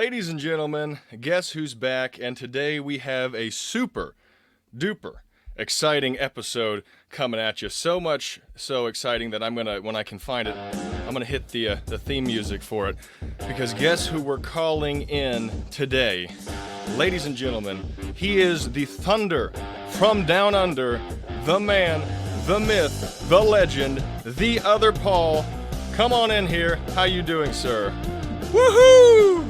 Ladies and gentlemen, guess who's back? And today we have a super duper exciting episode coming at you. So much so exciting that I'm gonna, when I can find it, I'm gonna hit the theme music for it. Because guess who we're calling in today? Ladies and gentlemen, he is the Thunder from Down Under, the man, the myth, the legend, the other Paul. Come on in here. How you doing, sir? Woohoo!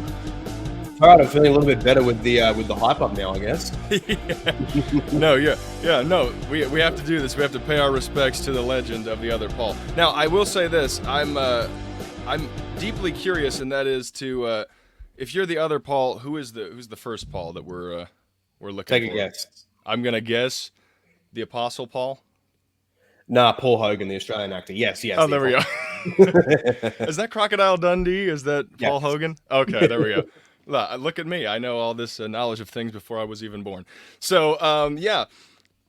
All right, I'm feeling a little bit better with the hype up now, I guess. No, we have to do this. We have to pay our respects to the legend of the other Paul. Now, I will say this: I'm deeply curious, and that is to if you're the other Paul, who's the first Paul that we're looking Take for? a guess. I'm gonna guess the Apostle Paul. Nah, Paul Hogan, the Australian actor. Yes. Oh, there we go. Is that Crocodile Dundee? Is that Paul Yes. Hogan? Okay, there we go. Look at me. I know all this knowledge of things before I was even born. So, yeah.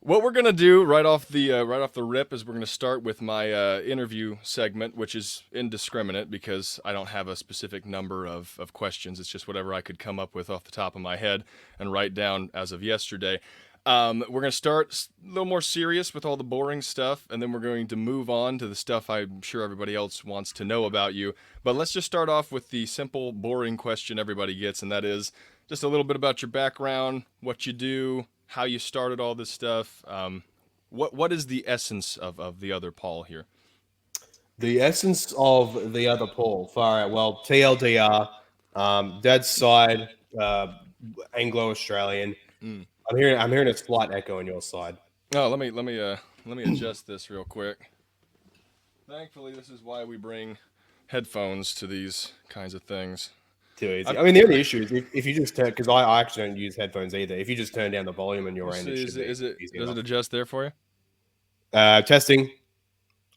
What we're gonna do right off the rip is we're gonna start with my interview segment, which is indiscriminate because I don't have a specific number of questions. It's just whatever I could come up with off the top of my head and write down as of yesterday. We're going to start a little more serious with all the boring stuff, and then we're going to move on to the stuff I'm sure everybody else wants to know about you. But let's just start off with the simple, boring question everybody gets, and that is just a little bit about your background, what you do, how you started all this stuff. What is the essence of the other Paul here? The essence of the other Paul. Far out. Well, TLDR, Dad's side, Anglo-Australian. I'm hearing a slight echo on your side. Oh, let me adjust this real quick. Thankfully, this is why we bring headphones to these kinds of things. Too easy. I mean, the only issue is if you just turn, because I actually don't use headphones either. If you just turn down the volume on your end, it should be Does easy it enough. adjust there for you? Testing.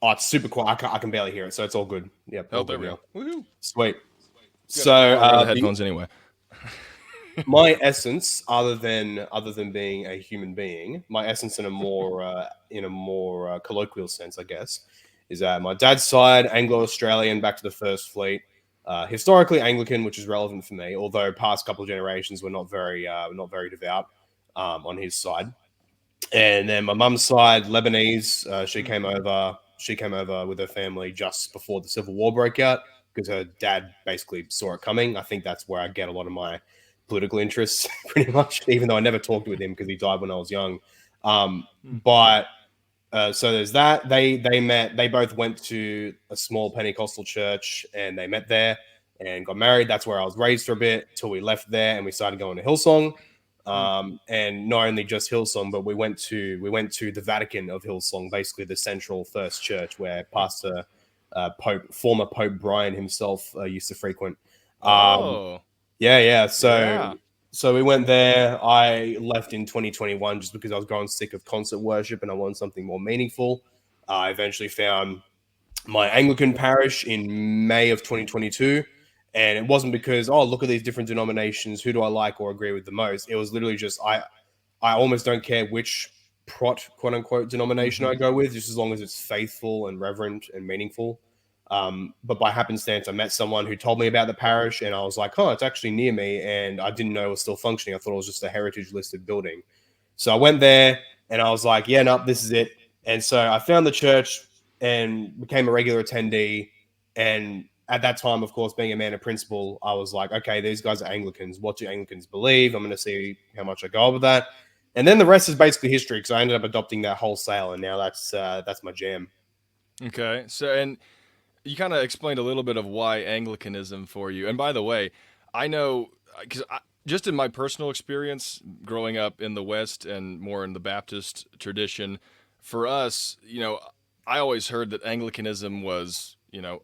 Oh, it's super quiet. I can barely hear it, so it's all good. Yep. Oh, all there good we now. go. Woohoo! Sweet. So So the headphones anyway. my essence, other than being a human being, my essence in a more colloquial sense, I guess, is my dad's side, Anglo-Australian, back to the First Fleet. Historically Anglican, which is relevant for me, although past couple of generations were not very devout on his side. And then my mum's side, Lebanese. She came over. She came over with her family just before the Civil War broke out because her dad basically saw it coming. I think that's where I get a lot of my political interests, pretty much. Even though I never talked with him because he died when I was young. But so there's that. They met. They both went to a small Pentecostal church and they met there and got married. That's where I was raised for a bit till we left there and we started going to Hillsong. And not only just Hillsong, but we went to the Vatican of Hillsong, basically the central first church where Pastor former Pope Brian himself used to frequent. Yeah. So we went there. I left in 2021 just because I was growing sick of concert worship and I wanted something more meaningful. I eventually found my Anglican parish in May of 2022. And it wasn't because, oh, look at these different denominations. Who do I like or agree with the most? It was literally just I almost don't care which quote unquote denomination I go with, just as long as it's faithful and reverent and meaningful. But by happenstance, I met someone who told me about the parish, and I was like, oh, it's actually near me, and I didn't know it was still functioning. I thought it was just a heritage listed building. So I went there, and I was like, yeah, no, this is it. And so I found the church and became a regular attendee. And at that time, of course, being a man of principle, I was like, okay, these guys are Anglicans. What do Anglicans believe? I'm going to see how much I go with that. And then the rest is basically history because I ended up adopting that wholesale, and now that's my jam. Okay. So, and you kind of explained a little bit of why Anglicanism for you. And by the way, I know because just in my personal experience growing up in the West and more in the Baptist tradition, for us, I always heard that Anglicanism was,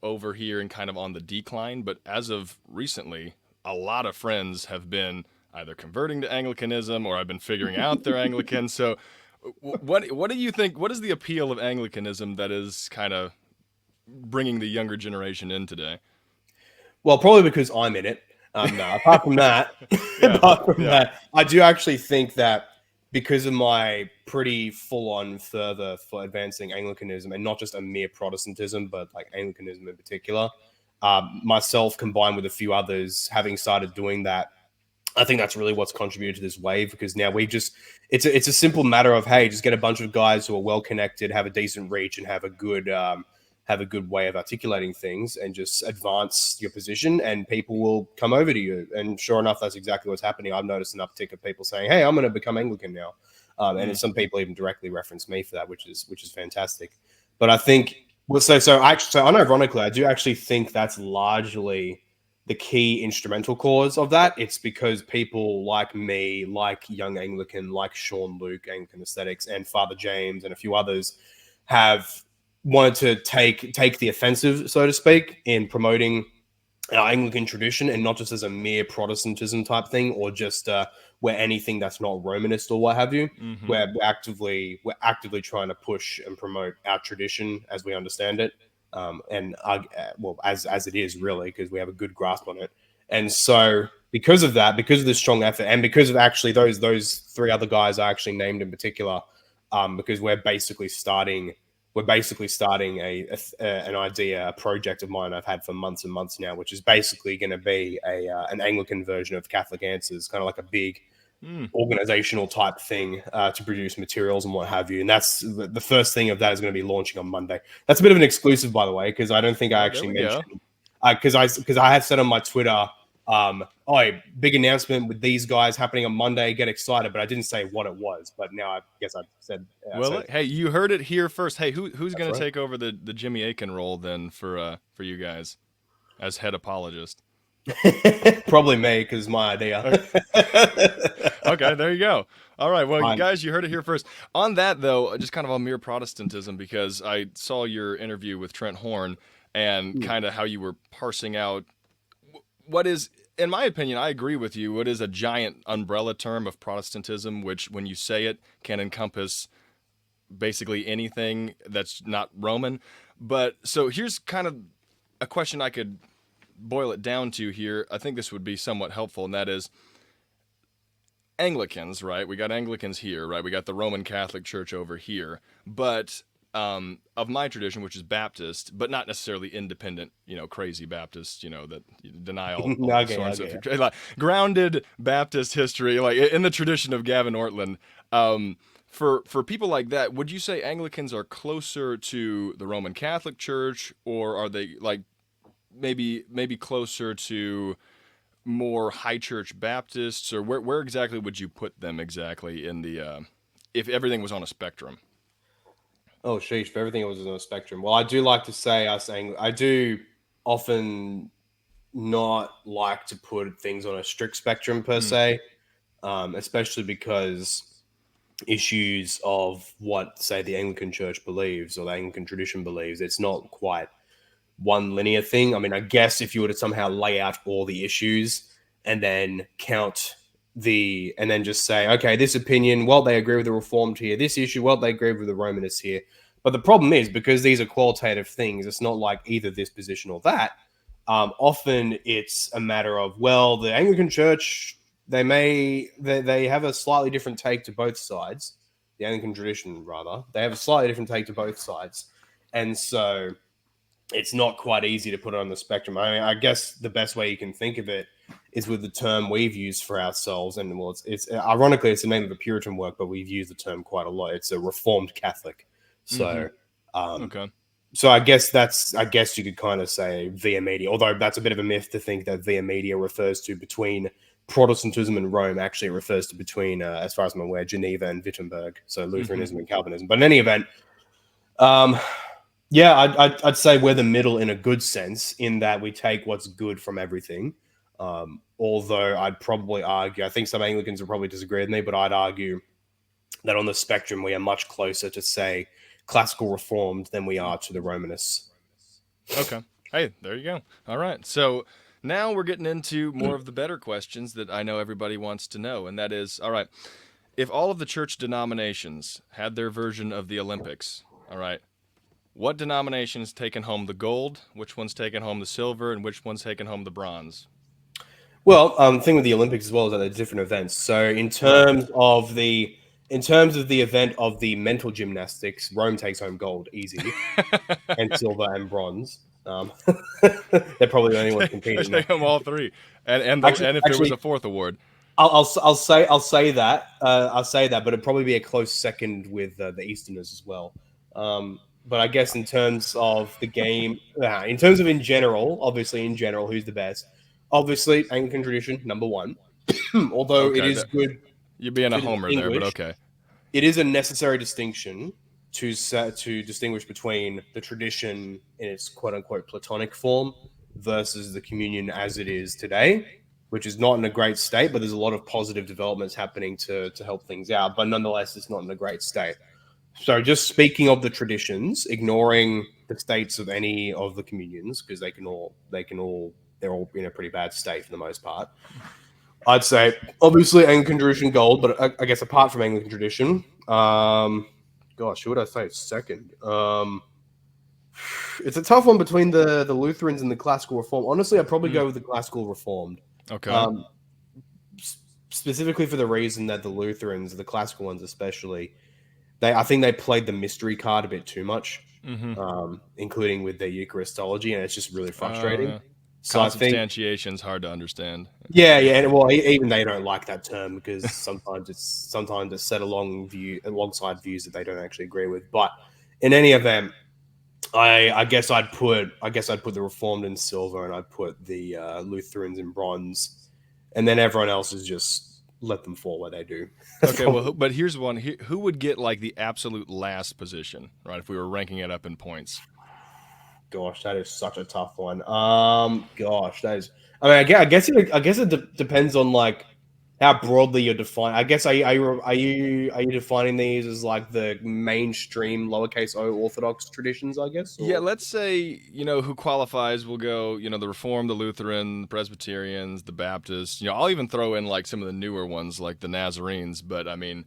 over here and kind of on the decline. But as of recently, a lot of friends have been either converting to Anglicanism or I've been figuring out they're Anglican. So what do you think? What is the appeal of Anglicanism that is kind of bringing the younger generation in today? Well, probably because I'm in it. No, apart from that, that, I do actually think that because of my pretty full-on further for advancing Anglicanism, and not just a mere Protestantism, but like Anglicanism in particular, myself combined with a few others having started doing that, I think that's really what's contributed to this wave, because now we've just it's a simple matter of, hey, just get a bunch of guys who are well connected, have a decent reach, and have a good way of articulating things, and just advance your position, and people will come over to you. And sure enough, that's exactly what's happening. I've noticed an uptick of people saying, hey, I'm going to become Anglican now. And some people even directly reference me for that, which is fantastic. But I think so unironically, I do actually think that's largely the key instrumental cause of that. It's because people like me, like Young Anglican, like Sean Luke, Anglican Aesthetics, and Father James, and a few others have wanted to take the offensive, so to speak, in promoting our Anglican tradition, and not just as a mere Protestantism type thing, or just where anything that's not Romanist or what have you. Mm-hmm. Where we're actively trying to push and promote our tradition as we understand it, as it is really, because we have a good grasp on it. And so, because of that, because of this strong effort, and because of actually those three other guys I actually named in particular, because we're basically starting an idea, a project of mine I've had for months and months now, which is basically going to be an Anglican version of Catholic Answers, kind of like a big organizational type thing to produce materials and what have you. And that's the first thing of that is going to be launching on Monday. That's a bit of an exclusive, by the way, because I don't think I actually mentioned, because I had said on my Twitter, big announcement with these guys happening on Monday, get excited, but I didn't say what it was. But now I guess I've said. Hey, you heard it here first. Hey, who's going to right. take over the Jimmy Aiken role then for you guys as head apologist? Probably me, because my idea. Okay, there you go. All right, well, guys, you heard it here first. On that, though, just kind of on mere Protestantism, because I saw your interview with Trent Horn and kind of how you were parsing out what is, in my opinion, I agree with you, what is a giant umbrella term of Protestantism, which, when you say it, can encompass basically anything that's not Roman. But so here's kind of a question I could boil it down to here. I think this would be somewhat helpful, and that is Anglicans, right? We got Anglicans here, right? We got the Roman Catholic Church over here. But of my tradition, which is Baptist, but not necessarily independent, crazy Baptist, that deny all sorts of like, grounded Baptist history, like in the tradition of Gavin Ortland. For people like that, would you say Anglicans are closer to the Roman Catholic Church, or are they like maybe closer to more high church Baptists, or where exactly would you put them exactly in the if everything was on a spectrum? Oh, sheesh, if everything was on a spectrum. Well, I do like to say I do often not like to put things on a strict spectrum per se, especially because issues of what, say, the Anglican Church believes or the Anglican tradition believes, it's not quite one linear thing. I mean, I guess if you were to somehow lay out all the issues and then and then just say, okay, this opinion, well, they agree with the Reformed here. This issue, well, they agree with the Romanists here. But the problem is, because these are qualitative things, it's not like either this position or that. Often it's a matter of, well, the Anglican Church, they have a slightly different take to both sides. The Anglican tradition, rather, they have a slightly different take to both sides. And so it's not quite easy to put it on the spectrum. I mean, I guess the best way you can think of it is with the term we've used for ourselves. And well, it's ironically, it's the name of a Puritan work, but we've used the term quite a lot. It's a Reformed Catholic. So, Okay. So I guess you could kind of say via media, although that's a bit of a myth to think that via media refers to between Protestantism and Rome. Actually, it refers to between, as far as I'm aware, Geneva and Wittenberg. So Lutheranism and Calvinism. But in any event, yeah, I'd say we're the middle in a good sense, in that we take what's good from everything. Although I'd probably argue, I think some Anglicans will probably disagree with me, but I'd argue that on the spectrum we are much closer to, say, classical Reformed than we are to the Romanists. Okay. Hey, there you go. All right. So now we're getting into more of the better questions that I know everybody wants to know, and that is, all right, if all of the church denominations had their version of the Olympics, all right, what denomination's taken home the gold, which one's taken home the silver, and which one's taken home the bronze? Well, the thing with the Olympics as well is that they're different events. So in terms of the event of the mental gymnastics, Rome takes home gold easy, and silver and bronze. Um, they're probably the only ones I competing take there. them all three, Actually, and if there was actually, a fourth award, I'll say that I'll say that, but it'd probably be a close second with the Easterners as well. But I guess in terms of the game, in terms of in general, obviously in general, who's the best? Obviously, Anglican tradition number one. Although it okay, is good you're being a to homer there, but distinguish, okay. it is a necessary distinction to distinguish between the tradition in its quote unquote Platonic form versus the communion as it is today, which is not in a great state, but there's a lot of positive developments happening to help things out. But nonetheless, it's not in a great state. So, just speaking of the traditions, ignoring the states of any of the communions because they're all in a pretty bad state for the most part. I'd say obviously Anglican tradition gold, but I guess apart from Anglican tradition, gosh, who would I say second? It's a tough one between the Lutherans and the Classical Reformed. Honestly, I'd probably Mm, go with the Classical Reformed, okay. um, specifically for the reason that the Lutherans, the classical ones especially, I think they played the mystery card a bit too much, Mm-hmm. including with their Eucharistology, and it's just really frustrating. Yeah. So I think Consubstantiation's hard to understand. yeah, yeah, and well, even they don't like that term because sometimes it's set alongside views that they don't actually agree with. But in any event, I guess I'd put the Reformed in silver, and I'd put the Lutherans in bronze, and then everyone else is just let them fall where they do. That's Okay, well, probably but here's one. Who would get like the absolute last position, right? If we were ranking it up in points. gosh, that is such a tough one. Gosh, that is. I mean, I guess it depends on like how broadly you're defining. I guess are you defining these as like the mainstream lowercase o Orthodox traditions? I guess Yeah, or let's say, who qualifies will go, the Reformed, the Lutheran, the Presbyterians, the Baptists. I'll even throw in like some of the newer ones like the Nazarenes, but I mean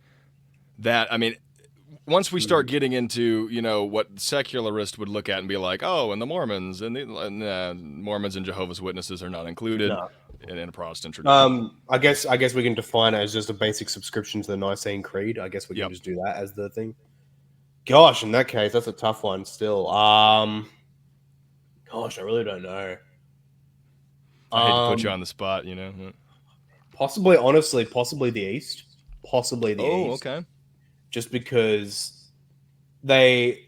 once we start Mhm. getting into, what secularists would look at and be like, "Oh, and the Mormons Mormons and Jehovah's Witnesses are not included no. in a Protestant tradition." I guess we can define it as just a basic subscription to the Nicene Creed. I guess we can Yep. just do that as the thing. Gosh, in that case, that's a tough one. Still, gosh, I really don't know. I hate to put you Um, on the spot. Possibly, honestly, possibly the East, possibly the Oh, East, okay. just because they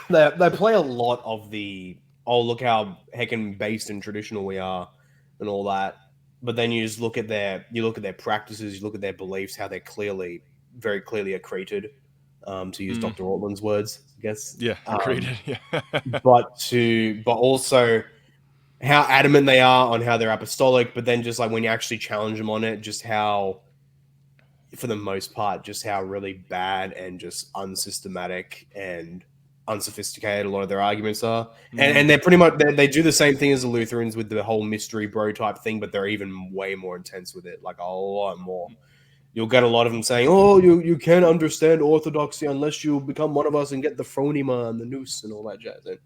they play a lot of the oh look how heckin' based and traditional we are and all that. But then you look at their practices, you look at their beliefs, how they're very clearly accreted, to use Mm, Dr. Ortland's words, I guess. yeah, agreed. Yeah. But also how adamant they are on how they're apostolic, but then just like when you actually challenge them on it, just how for the most part, just how really bad and just unsystematic and unsophisticated a lot of their arguments are. Mm, And they're pretty much they do the same thing as the Lutherans with the whole mystery bro type thing, but they're even way more intense with it, like a lot more. You'll get a lot of them saying, "Oh, you can't understand orthodoxy unless you become one of us and get the phronema and the noose and all that jazz." And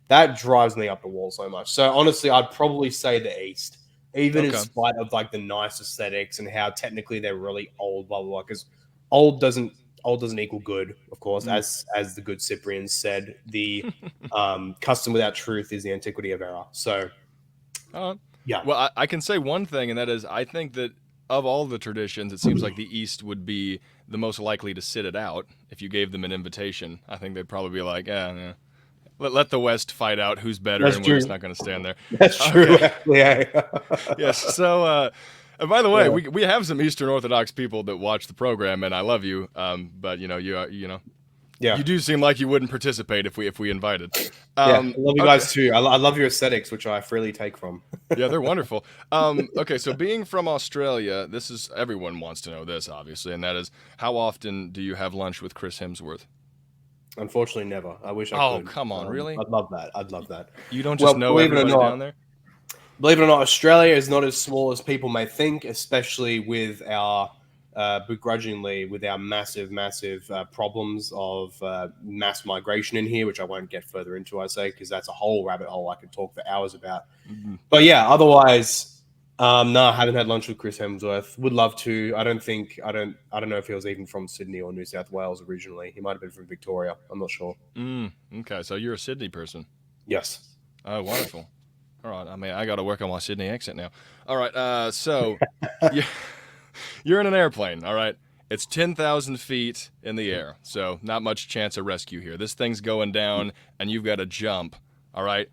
that drives me up the wall so much. So honestly, I'd probably say the East, even in okay. spite of like the nice aesthetics and how technically they're really old, blah blah blah. Because old doesn't old doesn't equal good, of course, Mm. as the good Cyprian said. The custom without truth is the antiquity of error. So Uh, yeah, well, I can say one thing, and that is I think that of all the traditions, it seems like the East would be the most likely to sit it out if you gave them an invitation. I think they'd probably be like, yeah. Let the West fight out who's better, that's and we're just true. not going to stand there. That's true. Okay. Actually, yeah. Yes. So, and by the way, Yeah. we have some Eastern Orthodox people that watch the program, and I love you. But Yeah. you do seem like you wouldn't participate if we invited. Yeah, I love you Okay. guys too. I love your aesthetics, which I freely take from. Yeah, they're wonderful. Okay, so being from Australia, this is everyone wants to know this, obviously, and that is how often do you have lunch with Chris Hemsworth? Unfortunately, never. I wish I Oh, could. come on, really? I'd love that. I'd love that. You don't just Well, know everybody down there? believe it or not, Australia is not as small as people may think, especially with our begrudgingly with our massive problems of mass migration in here, which I won't get further into. I say because that's a whole rabbit hole I could talk for hours about. Mhm. But yeah, otherwise, no, I haven't had lunch with Chris Hemsworth. Would love to. I don't know if he was even from Sydney or New South Wales originally. He might have been from Victoria. I'm not sure. Okay, so you're a Sydney person. Yes. Oh, wonderful. All right. I mean, I got to work on my Sydney accent now. All right. So you, you're in an airplane. All right. It's 10,000 feet in the air. So not much chance of rescue here. This thing's going down and you've got to jump. All right.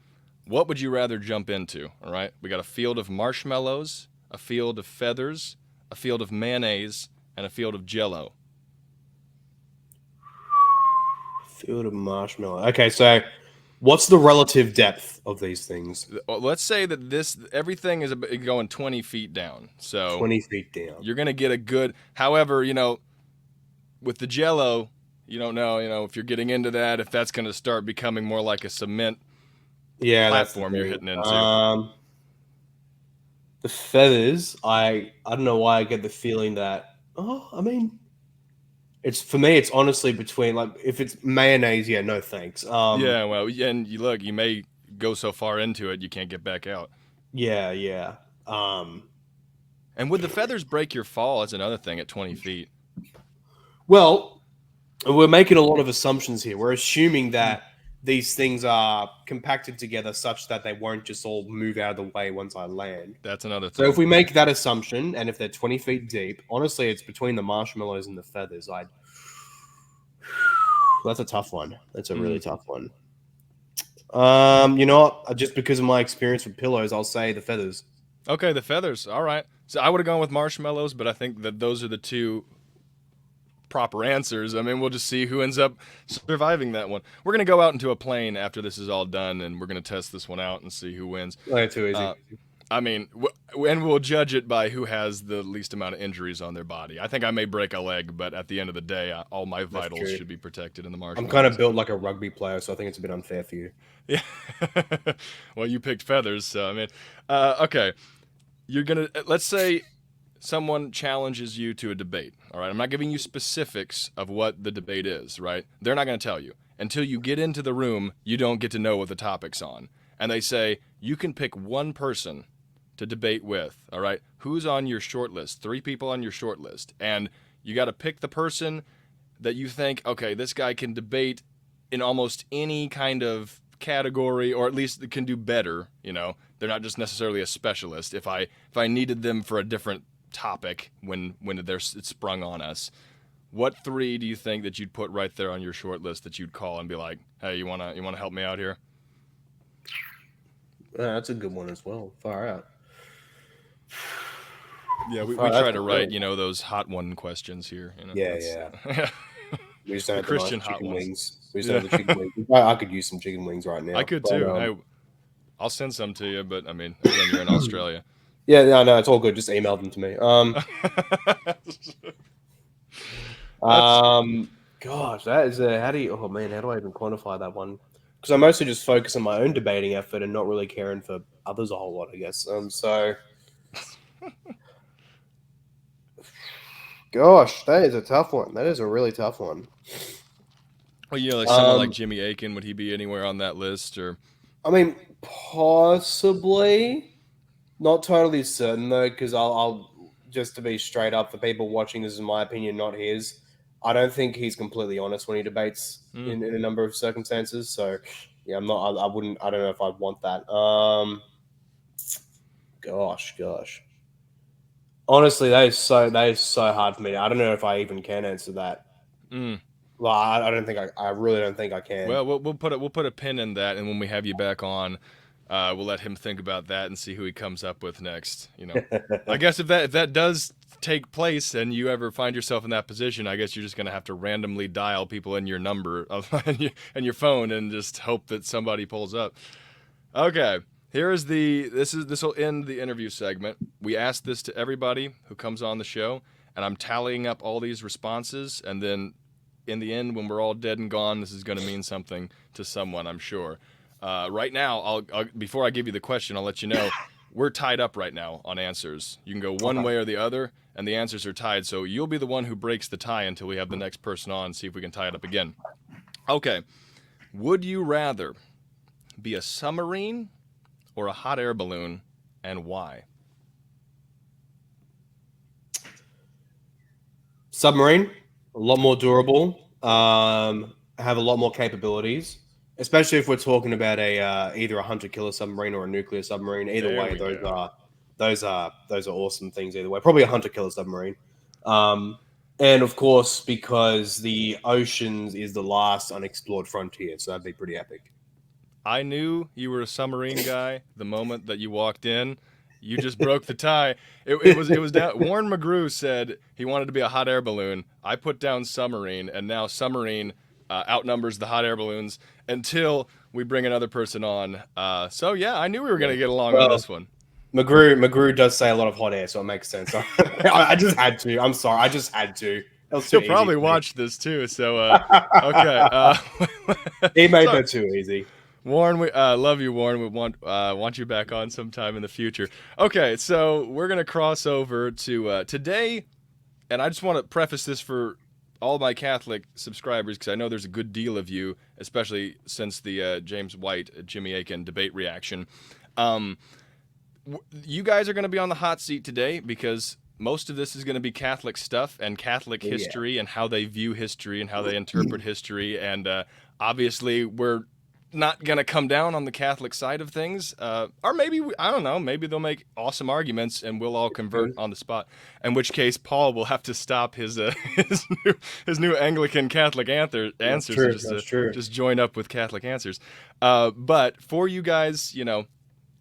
What would you rather jump into? All right. We got a field of marshmallows, a field of feathers, a field of mayonnaise, and a field of jello. Field of marshmallow. Okay, so what's the relative depth of these things? Let's say that this everything is going 20 feet down. So 20 feet down. you're going to get a good. However, with the jello, you don't know, if you're getting into that, if that's going to start becoming more like a cement Yeah, that's the platform you're thing. hitting into. The feathers, I don't know why I get the feeling that, I mean, it's for me, it's honestly between, like, if it's mayonnaise, yeah, no thanks. Yeah, well, and you may go so far into it you can't get back out. Yeah, yeah. Um, And would the feathers break your fall? That's another thing at 20 feet. well, we're making a lot of assumptions here. We're assuming Mm, that these things are compacted together such that they won't just all move out of the way once I land. that's another So if thing. we make that assumption, and if they're 20 feet deep, honestly, it's between the marshmallows and the feathers. That's a tough one. That's a really Mm. tough one. Just because of my experience with pillows, I'll say the feathers. Okay, the feathers. All right. So I would have gone with marshmallows, but I think that those are the two proper answers. I mean, we'll just see who ends up surviving that one. We're going to go out into a plane after this is all done, and we're going to test this one out and see who wins. Oh, too easy. Uh, I mean, and we'll judge it by who has the least amount of injuries on their body. I think I may break a leg, but at the end of the day, all my That's vitals true. should be protected in the I'm kind of marshmallows. built like a rugby player, so I think it's a bit unfair for you. Yeah. Well, you picked feathers, so I mean, okay. Let's say someone challenges you to a debate. All right. I'm not giving you specifics of what the debate is, right? They're not going to tell you. Until you get into the room, you don't get to know what the topic's on. And they say, you can pick one person to debate with, all right? Who's on your short list? 3 people on your short list. And you got to pick the person that you think, okay, this guy can debate in almost any kind of category, or at least can do better. They're not just necessarily a specialist. If I needed them for a different topic when it's sprung on us, what 3 do you think that you'd put right there on your short list that you'd call and be like, hey, you wanna help me out here? That's a good one as well. Far out. Yeah, we Far, try that's to a write really. those hot one questions here. Yeah, That's yeah. yeah. We just don't The have the nice Christian hot chicken ones. wings. We just don't Yeah, have the chicken wings. I could use some chicken wings right I now, could but too. Hey, I'll send some to you, but I mean, again, you're in Australia. yeah, no, it's all good. Just email them to me. That's Gosh, that is a how do you? Oh man, how do I even quantify that one? Because I mostly just focus on my own debating effort and not really caring for others a whole lot, I guess. So, gosh, that is a tough one. That is a really tough one. well, like someone like Um, Jimmy Aiken. Would he be anywhere on that list? Or I mean, possibly. Not totally certain though, because I'll just to be straight up for people watching. This is my opinion, not his. I don't think he's completely honest when he debates mm, in a number of circumstances. So, yeah, I'm not. I wouldn't. I don't know if I'd want that. Gosh. Honestly, that is so hard for me. I don't know if I even can answer that. mm. Well, I don't think I really don't think I can. Well, we'll put a pin in that, and when we have you back on, we'll let him think about that and see who he comes up with next. I guess if that does take place and you ever find yourself in that position, I guess you're just gonna have to randomly dial people in your number and your phone and just hope that somebody pulls up. Okay, this will end the interview segment. We ask this to everybody who comes on the show, and I'm tallying up all these responses, and then in the end, when we're all dead and gone, this is going to mean something to someone, I'm sure. Right now, before I give you the question, I'll let you know we're tied up right now on answers. You can go one Okay. way or the other, and the answers are tied. So you'll be the one who breaks the tie until we have the next person on and see if we can tie it up again. Okay. Would you rather be a submarine or a hot air balloon, and why? Submarine, a lot more durable. Have a lot more capabilities, especially if we're talking about a either a hunter killer submarine or a nuclear submarine. Either There way, we go. those are awesome things. Either way, probably a hunter killer submarine. Um, and of course, because the oceans is the last unexplored frontier, so that'd be pretty epic. I knew you were a submarine guy the moment that you walked in. You just broke the tie. It was down. Warren McGrew said he wanted to be a hot air balloon. I put down submarine, and now submarine outnumbers the hot air balloons until we bring another person on. So yeah, I knew we were gonna get along on Well, this one. McGrew does say a lot of hot air, so it makes sense. I just had to. I'm sorry, I just had to. That was too He'll easy probably for me. watch this too. So okay. He made So that too easy. Warren, we love you, Warren. We want you back on sometime in the future. Okay, so we're gonna cross over to today, and I just want to preface this for all my Catholic subscribers because I know there's a good deal of you, especially since the James White Jimmy Akin debate reaction. Um, you guys are going to be on the hot seat today because most of this is going to be Catholic stuff and Catholic Oh, yeah. history and how they view history and how they interpret history. And obviously, we're not going to come down on the Catholic side of things. Or maybe, I don't know, maybe they'll make awesome arguments and we'll all convert on the spot. In which case, Paul will have to stop his his new Anglican Catholic answers True. and That's true. just join up with Catholic answers. But for you guys,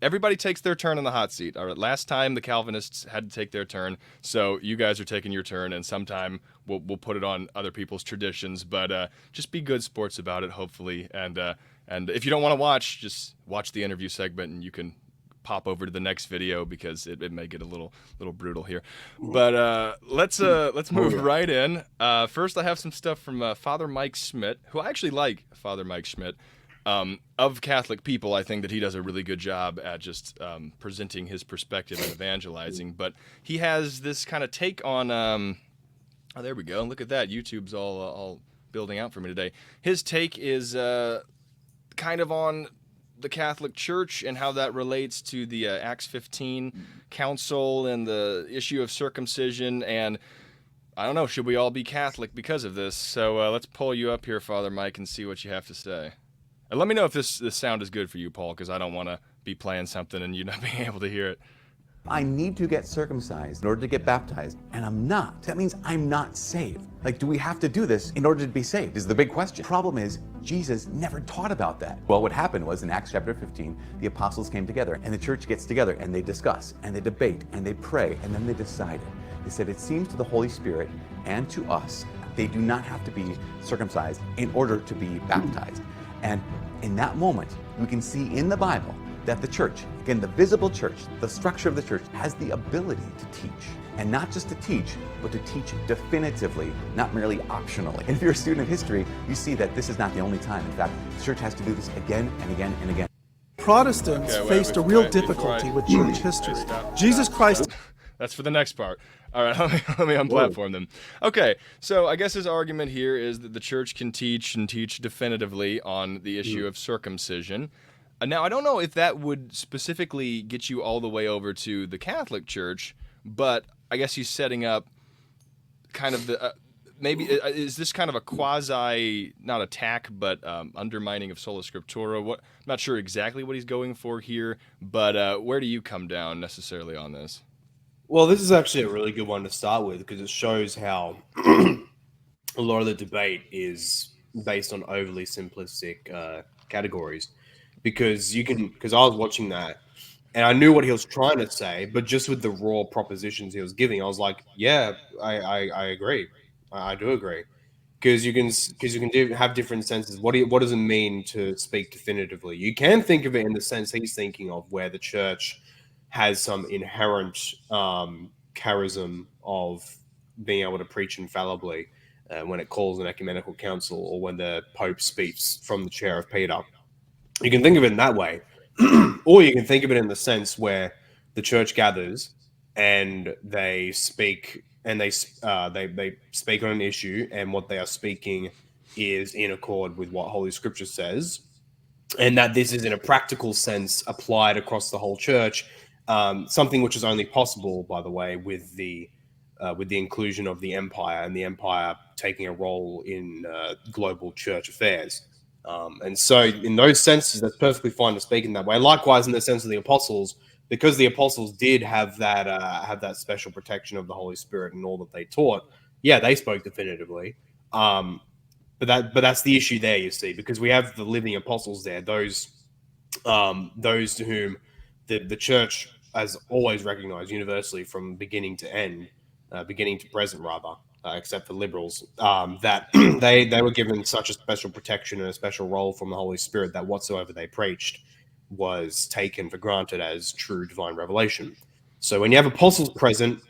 everybody takes their turn in the hot seat. All right, last time the Calvinists had to take their turn, so you guys are taking your turn, and sometime we'll put it on other people's traditions. But just be good sports about it, hopefully. And if you don't want to watch, just watch the interview segment, and you can pop over to the next video because it may get a little brutal here. But let's move right in. First, I have some stuff from Father Mike Schmidt, who I actually like. Father Mike Schmidt. Of Catholic people, I think that he does a really good job at just presenting his perspective and evangelizing. But he has this kind of take on. Oh, there we go. Look at that. YouTube's all building out for me today. His take is kind of on the Catholic Church and how that relates to the Acts 15 council and the issue of circumcision. And I don't know, should we all be Catholic because of this? So let's pull you up here, Father Mike, and see what you have to say. And let me know if this sound is good for you, Paul, because I don't want to be playing something and you not being able to hear it. I need to get circumcised in order to get baptized, and I'm not. That means I'm not saved. Like, do we have to do this in order to be saved is the big question. Problem is, Jesus never taught about that. Well, what happened was in Acts chapter 15, the apostles came together, and the church gets together, and they discuss, and they debate, and they pray, and then they decided. They said, it seems to the Holy Spirit and to us, they do not have to be circumcised in order to be baptized. And in that moment, we can see in the Bible that the church, again, the visible church, the structure of the church, has the ability to teach. And not just to teach, but to teach definitively, not merely optionally. And if you're a student of history, you see that this is not the only time. In fact, the church has to do this again and again and again. Protestants faced a real difficulty with church history. Jesus Christ. That's for the next part. All right, let me unplatform them. Okay, so I guess his argument here is that the church can teach and teach definitively on the issue of circumcision. Now, I don't know if that would specifically get you all the way over to the Catholic Church, but I guess he's setting up kind of the maybe is this kind of a quasi not attack but undermining of sola scriptura? What I'm not sure exactly what he's going for here, but where do you come down necessarily on this? Well, this is actually a really good one to start with because it shows how a lot of the debate is based on overly simplistic categories. Because I was watching that and I knew what he was trying to say, but just with the raw propositions he was giving, I was like, yeah, I agree. I do agree. Because you can have different senses. What does it mean to speak definitively? You can think of it in the sense he's thinking of, where the church has some inherent charism of being able to preach infallibly when it calls an ecumenical council or when the Pope speaks from the chair of Peter. You can think of it in that way, or you can think of it in the sense where the church gathers and they speak and they speak on an issue, and what they are speaking is in accord with what Holy Scripture says, and that this is in a practical sense applied across the whole church. Something which is only possible, by the way, with the inclusion of the empire and the empire taking a role in global church affairs. And so, in those senses, that's perfectly fine to speak in that way. Likewise, in the sense of the apostles, because the apostles did have that special protection of the Holy Spirit and all that they taught. Yeah, they spoke definitively. But that's the issue there, you see, because we have the living apostles there, those to whom the church has always recognized universally from beginning to end, beginning to present rather, except for liberals, that they were given such a special protection and a special role from the Holy Spirit that whatsoever they preached was taken for granted as true divine revelation. So when you have apostles present,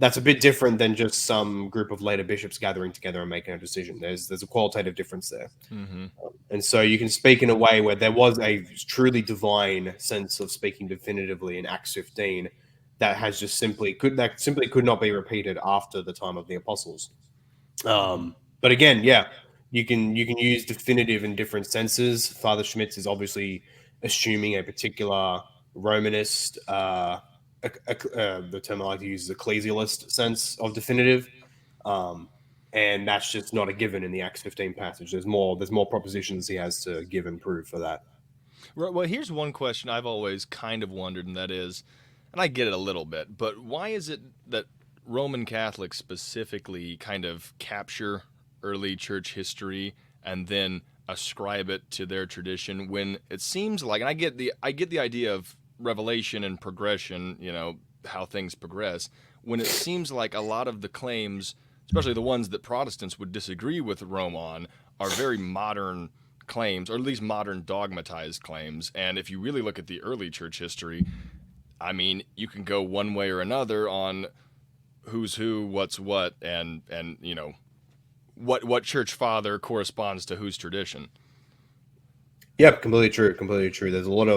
that's a bit different than just some group of later bishops gathering together and making a decision. There's a qualitative difference there. Mm-hmm. And so you can speak in a way where there was a truly divine sense of speaking definitively in Acts 15 that has just simply could not be repeated after the time of the apostles. But again, yeah, you can use definitive in different senses. Father Schmitz is obviously assuming a particular Romanist, the term I like to use is ecclesialist sense of definitive. And that's just not a given in the Acts 15 passage. There's more propositions he has to give and prove for that. Well, here's one question I've always kind of wondered, and that is, and I get it a little bit, but why is it that Roman Catholics specifically kind of capture early church history and then ascribe it to their tradition when it seems like, and I get the idea of revelation and progression, how things progress, when it seems like a lot of the claims, especially the ones that Protestants would disagree with Rome on, are very modern claims, or at least modern dogmatized claims. And if you really look at the early church history, I mean, you can go one way or another on who's who, what's what, and what church father corresponds to whose tradition. Yep, completely true. There's a lot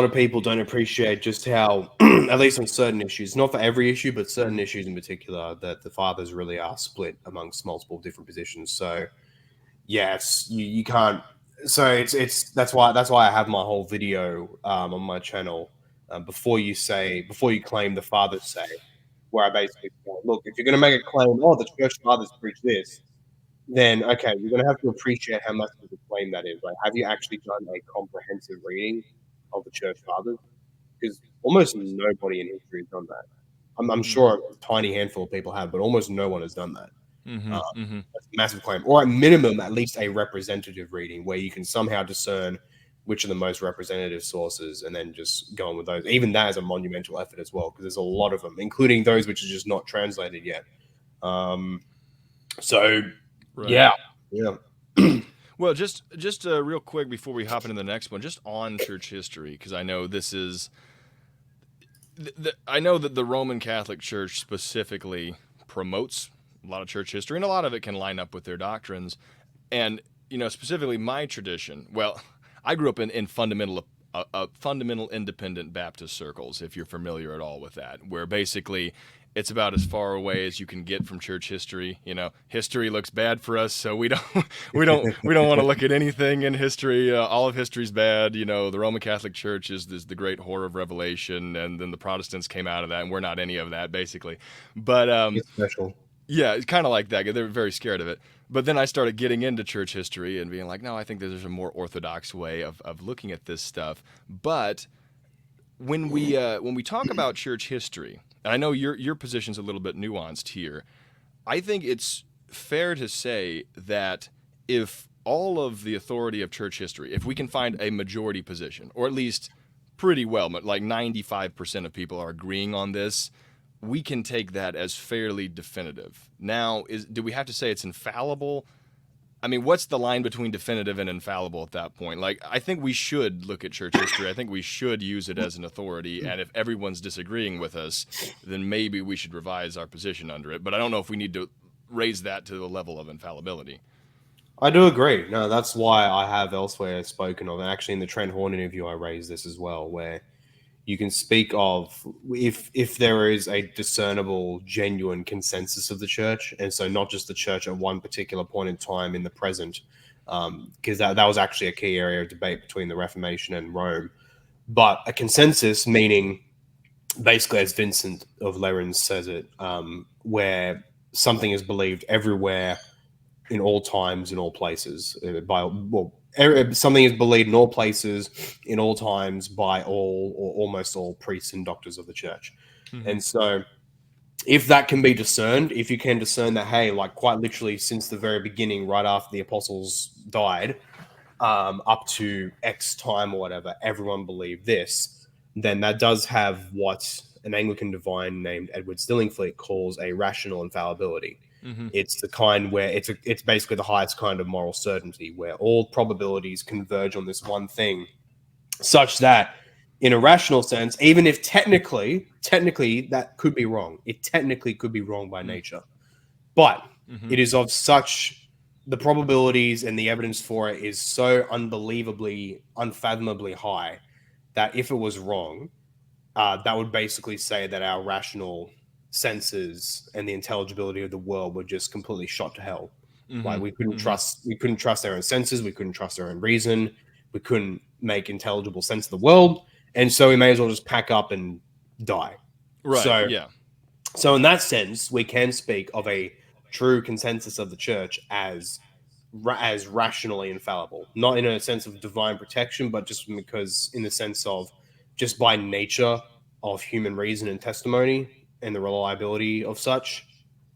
of people don't appreciate just how, at least on certain issues, not for every issue, but certain issues in particular, that the fathers really are split amongst multiple different positions. So yes, you can't. So it's that's why I have my whole video on my channel before you claim the fathers say, where I basically say, look, if you're going to make a claim, oh, the church fathers preach this, then okay, you're going to have to appreciate how much of a claim that is. Like, have you actually done a comprehensive reading of the church fathers? Because almost nobody in history has done that. I'm sure a tiny handful of people have, but almost no one has done that. That's a massive claim, or at minimum, at least a representative reading where you can somehow discern which are the most representative sources and then just go on with those. Even that is a monumental effort as well, because there's a lot of them, including those which are just not translated yet. So, right. Yeah. Well, just real quick before we hop into the next one, just on church history, because I know this is, I know that the Roman Catholic Church specifically promotes a lot of church history, and a lot of it can line up with their doctrines. And specifically my tradition. Well, I grew up in fundamental independent Baptist circles, if you're familiar at all with that, where basically it's about as far away as you can get from church history. History looks bad for us, so we don't want to look at anything in history. All of history's bad. The Roman Catholic Church is the great whore of Revelation, and then the Protestants came out of that, and we're not any of that, basically. But it's special. Yeah, it's kind of like that. They're very scared of it. But then I started getting into church history and being like, no, I think there's a more orthodox way of looking at this stuff. But when we talk about church history, and I know your position's a little bit nuanced here, I think it's fair to say that if all of the authority of church history, if we can find a majority position, or at least pretty well, like 95% of people are agreeing on this, we can take that as fairly definitive. Now, do we have to say it's infallible? I mean, what's the line between definitive and infallible at that point? Like, I think we should look at church history. I think we should use it as an authority. And if everyone's disagreeing with us, then maybe we should revise our position under it. But I don't know if we need to raise that to the level of infallibility. I do agree. No, that's why I have elsewhere spoken of, and actually in the Trent Horn interview, I raised this as well, where you can speak of if there is a discernible, genuine consensus of the church, and so not just the church at one particular point in time in the present, because that was actually a key area of debate between the Reformation and Rome, but a consensus meaning basically, as Vincent of Lerins says it, where something is believed everywhere in all times, in all places. Something is believed in all places, in all times, by all or almost all priests and doctors of the church. Mm-hmm. And so, if that can be discerned, if you can discern that, hey, like quite literally since the very beginning, right after the apostles died, up to X time or whatever, everyone believed this, then that does have what an Anglican divine named Edward Stillingfleet calls a rational infallibility. Mm-hmm. It's the kind where it's basically the highest kind of moral certainty, where all probabilities converge on this one thing, such that in a rational sense, even if technically that could be wrong, it technically could be wrong by nature, but it is of such, the probabilities and the evidence for it is so unbelievably, unfathomably high that if it was wrong, that would basically say that our rational senses and the intelligibility of the world were just completely shot to hell. Like we couldn't trust our own senses, we couldn't trust our own reason, we couldn't make intelligible sense of the world, and so we may as well just pack up and die. Right. So in that sense, we can speak of a true consensus of the church as rationally infallible, not in a sense of divine protection, but just because in the sense of just by nature of human reason and testimony and the reliability of such,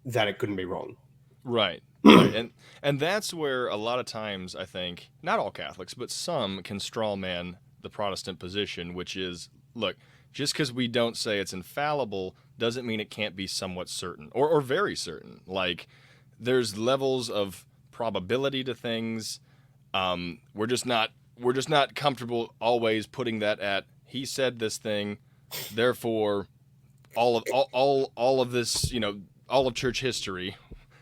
that it couldn't be wrong. Right. Right. And that's where a lot of times I think not all Catholics, but some can straw man the Protestant position, which is, look, just because we don't say it's infallible doesn't mean it can't be somewhat certain or very certain. Like there's levels of probability to things. We're just not comfortable always putting that at he said this thing, therefore all of this, all of church history,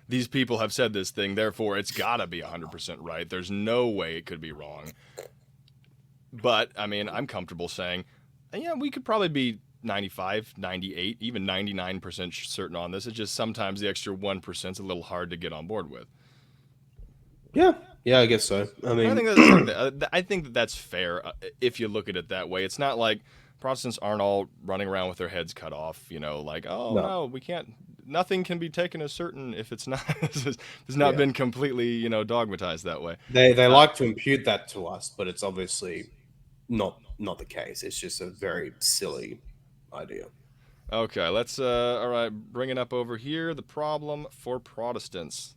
these people have said this thing, therefore it's got to be 100% right. There's no way it could be wrong. But I mean, I'm comfortable saying, yeah, we could probably be 95, 98, even 99% certain on this. It's just sometimes the extra 1% is a little hard to get on board with. Yeah, I guess so. I mean, I think that that's fair if you look at it that way. It's not like Protestants aren't all running around with their heads cut off, like, no, we can't. Nothing can be taken as certain if it's not. It's not been completely, dogmatized that way. They like to impute that to us, but it's obviously not the case. It's just a very silly idea. Okay, let's all right, bring it up over here. The problem for Protestants.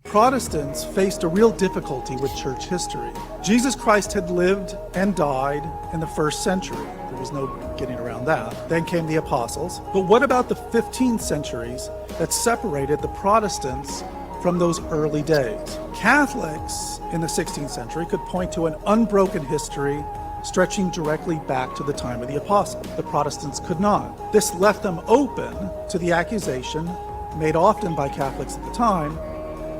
Protestants faced a real difficulty with church history. Jesus Christ had lived and died in the 1st century. There was no getting around that. Then came the apostles. But what about the 15 centuries that separated the Protestants from those early days? Catholics in the 16th century could point to an unbroken history stretching directly back to the time of the apostles. The Protestants could not. This left them open to the accusation, made often by Catholics at the time,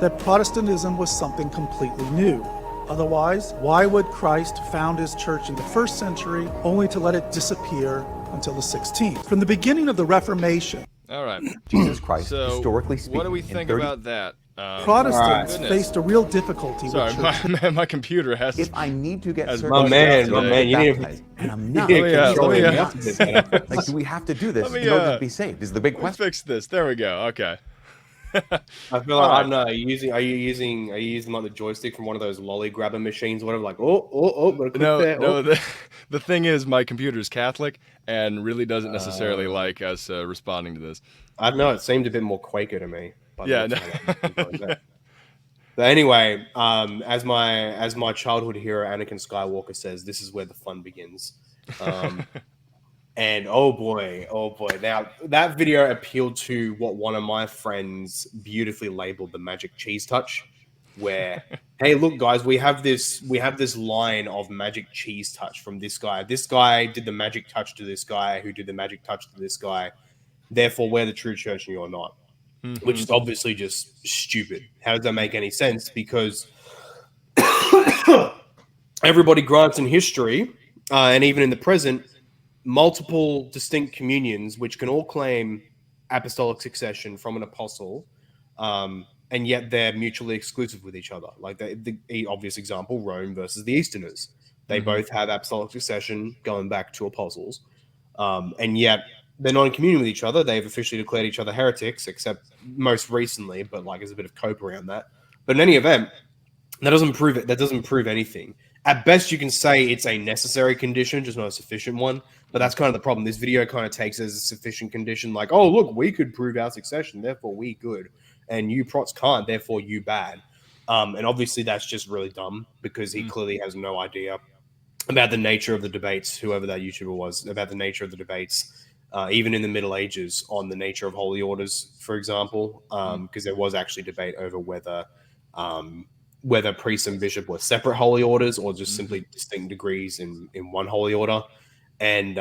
that Protestantism was something completely new. Otherwise, why would Christ found his church in the 1st century only to let it disappear until the 16th? From the beginning of the Reformation, all right, Jesus Christ, so historically speaking, what do we think about that? Protestants faced a real difficulty Sorry, with church. my computer has. If I need to get my man, you need baptized, and I'm not. Like, do we have to do this in order to be saved? Is the big question. Fix this. There we go. Okay. I feel like I don't know. Are you using like the joystick from one of those lolly grabber machines, or whatever? Like, No. The thing is, my computer's Catholic and really doesn't necessarily like us responding to this. I don't know. It seemed a bit more Quaker to me. Yeah. No. But anyway, as my childhood hero Anakin Skywalker says, this is where the fun begins. And oh boy, now that video appealed to what one of my friends beautifully labeled the magic cheese touch, where hey, look guys, we have this line of magic cheese touch from this guy. This guy did the magic touch to this guy, who did the magic touch to this guy. Therefore, we're the true church and you're not. Mm-hmm. Which is obviously just stupid. How does that make any sense? Because everybody grants in history, and even in the present, multiple distinct communions, which can all claim apostolic succession from an apostle, and yet they're mutually exclusive with each other. Like the obvious example, Rome versus the Easterners. They both have apostolic succession going back to apostles, and yet they're not in communion with each other. They've officially declared each other heretics, except most recently, but like there's a bit of cope around that. But in any event, that doesn't prove it. That doesn't prove anything. At best, you can say it's a necessary condition, just not a sufficient one. But that's kind of the problem. This video kind of takes as a sufficient condition, like, oh, look, we could prove our succession, therefore we good, and you prots can't, therefore you bad. And obviously that's just really dumb because he clearly has no idea about the nature of the debates, whoever that YouTuber was, about the nature of the debates, even in the Middle Ages, on the nature of holy orders, for example, because there was actually debate over whether priest and bishop were separate holy orders or just simply distinct degrees in one holy order. And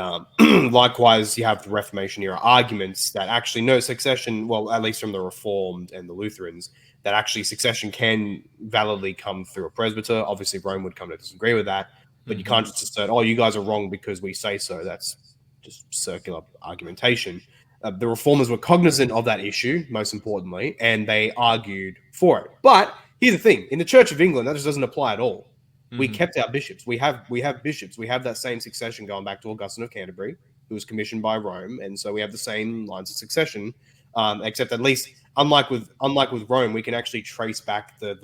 likewise, you have the Reformation era arguments that actually no succession, well, at least from the Reformed and the Lutherans, that actually succession can validly come through a presbyter. Obviously, Rome would come to disagree with that, but you can't just assert, oh, you guys are wrong because we say so. That's just circular argumentation. The Reformers were cognizant of that issue, most importantly, and they argued for it. But here's the thing: in the Church of England, that just doesn't apply at all. We kept our bishops. We have bishops. We have that same succession going back to Augustine of Canterbury, who was commissioned by Rome, and so we have the same lines of succession. Except at least, unlike with Rome, we can actually trace back the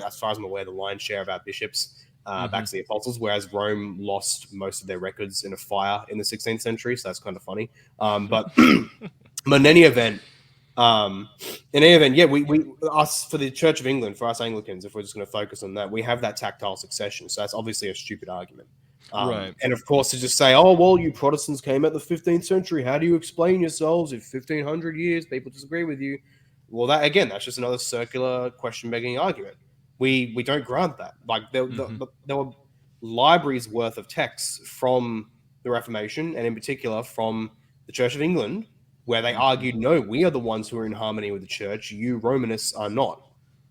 as far as I'm aware, the lion's share of our bishops back to the apostles, whereas Rome lost most of their records in a fire in the 16th century. So that's kind of funny. But in any event. Yeah, we us for the Church of England, for us Anglicans, if we're just going to focus on that, we have that tactile succession. So that's obviously a stupid argument. Right. And of course, to just say, oh, well, you Protestants came at the 15th century. How do you explain yourselves if 1500 years people disagree with you? Well, that again, that's just another circular question begging argument. We don't grant that. Like there were libraries worth of texts from the Reformation, and in particular from the Church of England, where they argued, no, we are the ones who are in harmony with the church. You Romanists are not.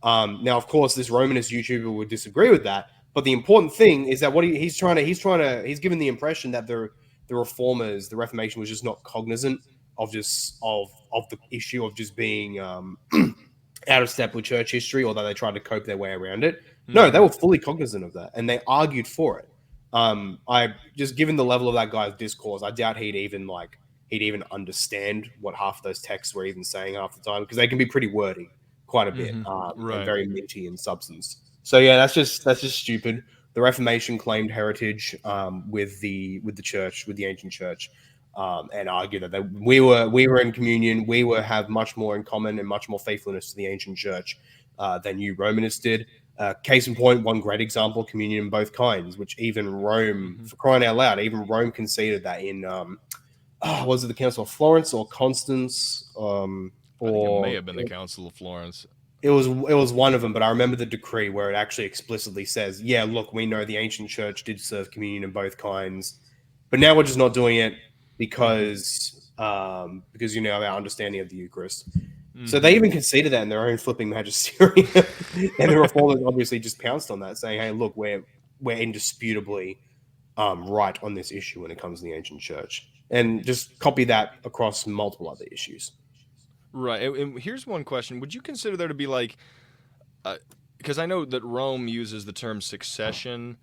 Now, of course, this Romanist YouTuber would disagree with that. But the important thing is that he's given the impression that the reformers, the Reformation, was just not cognizant of the issue of just being out of step with church history, although they tried to cope their way around it. No, they were fully cognizant of that, and they argued for it. I just given the level of that guy's discourse, I doubt he'd even understand what half of those texts were even saying half the time, because they can be pretty wordy, quite a bit, and very meaty in substance. So yeah, that's just stupid. The Reformation claimed heritage with the church, with the ancient church, and argued that we were in communion, have much more in common and much more faithfulness to the ancient church than you Romanists did. Case in point, one great example: communion in both kinds, which even Rome, for crying out loud, even Rome conceded that in. Was it the Council of Florence or Constance? I think it may have been the Council of Florence. It was one of them, but I remember the decree where it actually explicitly says, yeah, look, we know the ancient church did serve communion in both kinds, but now we're just not doing it because our understanding of the Eucharist. So they even conceded that in their own flipping magisterium, and the Reformers obviously just pounced on that, saying, hey, look, we're indisputably right on this issue when it comes to the ancient church. And just copy that across multiple other issues. Right. And here's one question. Would you consider there to be because I know that Rome uses the term succession.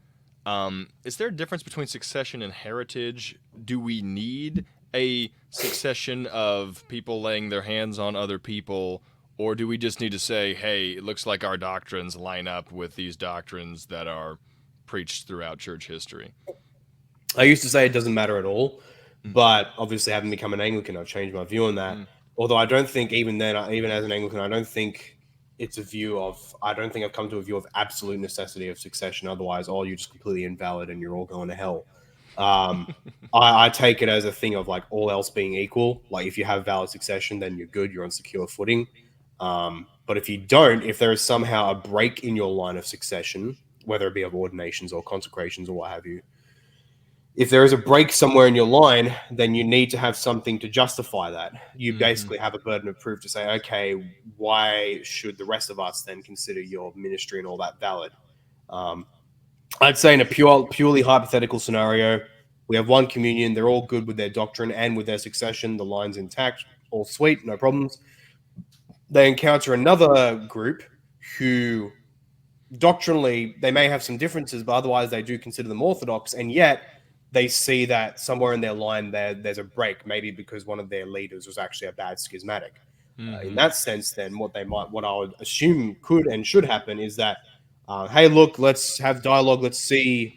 Is there a difference between succession and heritage? Do we need a succession of people laying their hands on other people, or do we just need to say, hey, it looks like our doctrines line up with these doctrines that are preached throughout church history? I used to say it doesn't matter at all. But obviously, having become an Anglican, I've changed my view on that. Although I don't think even then, even as an Anglican, I don't think I've come to a view of absolute necessity of succession. Otherwise, you're just completely invalid and you're all going to hell. I take it as a thing of like all else being equal. Like if you have valid succession, then you're good. You're on secure footing. But if you don't, if there is somehow a break in your line of succession, whether it be of ordinations or consecrations or what have you, if there is a break somewhere in your line, then you need to have something to justify that. You basically have a burden of proof to say, okay, why should the rest of us then consider your ministry and all that valid? I'd say in a purely hypothetical scenario, we have one communion, they're all good with their doctrine and with their succession, the line's intact, all sweet, no problems. They encounter another group who doctrinally, they may have some differences, but otherwise they do consider them orthodox, and yet they see that somewhere in their line there's a break, maybe because one of their leaders was actually a bad schismatic. In that sense, then what I would assume could and should happen is that, hey, look, let's have dialogue, let's see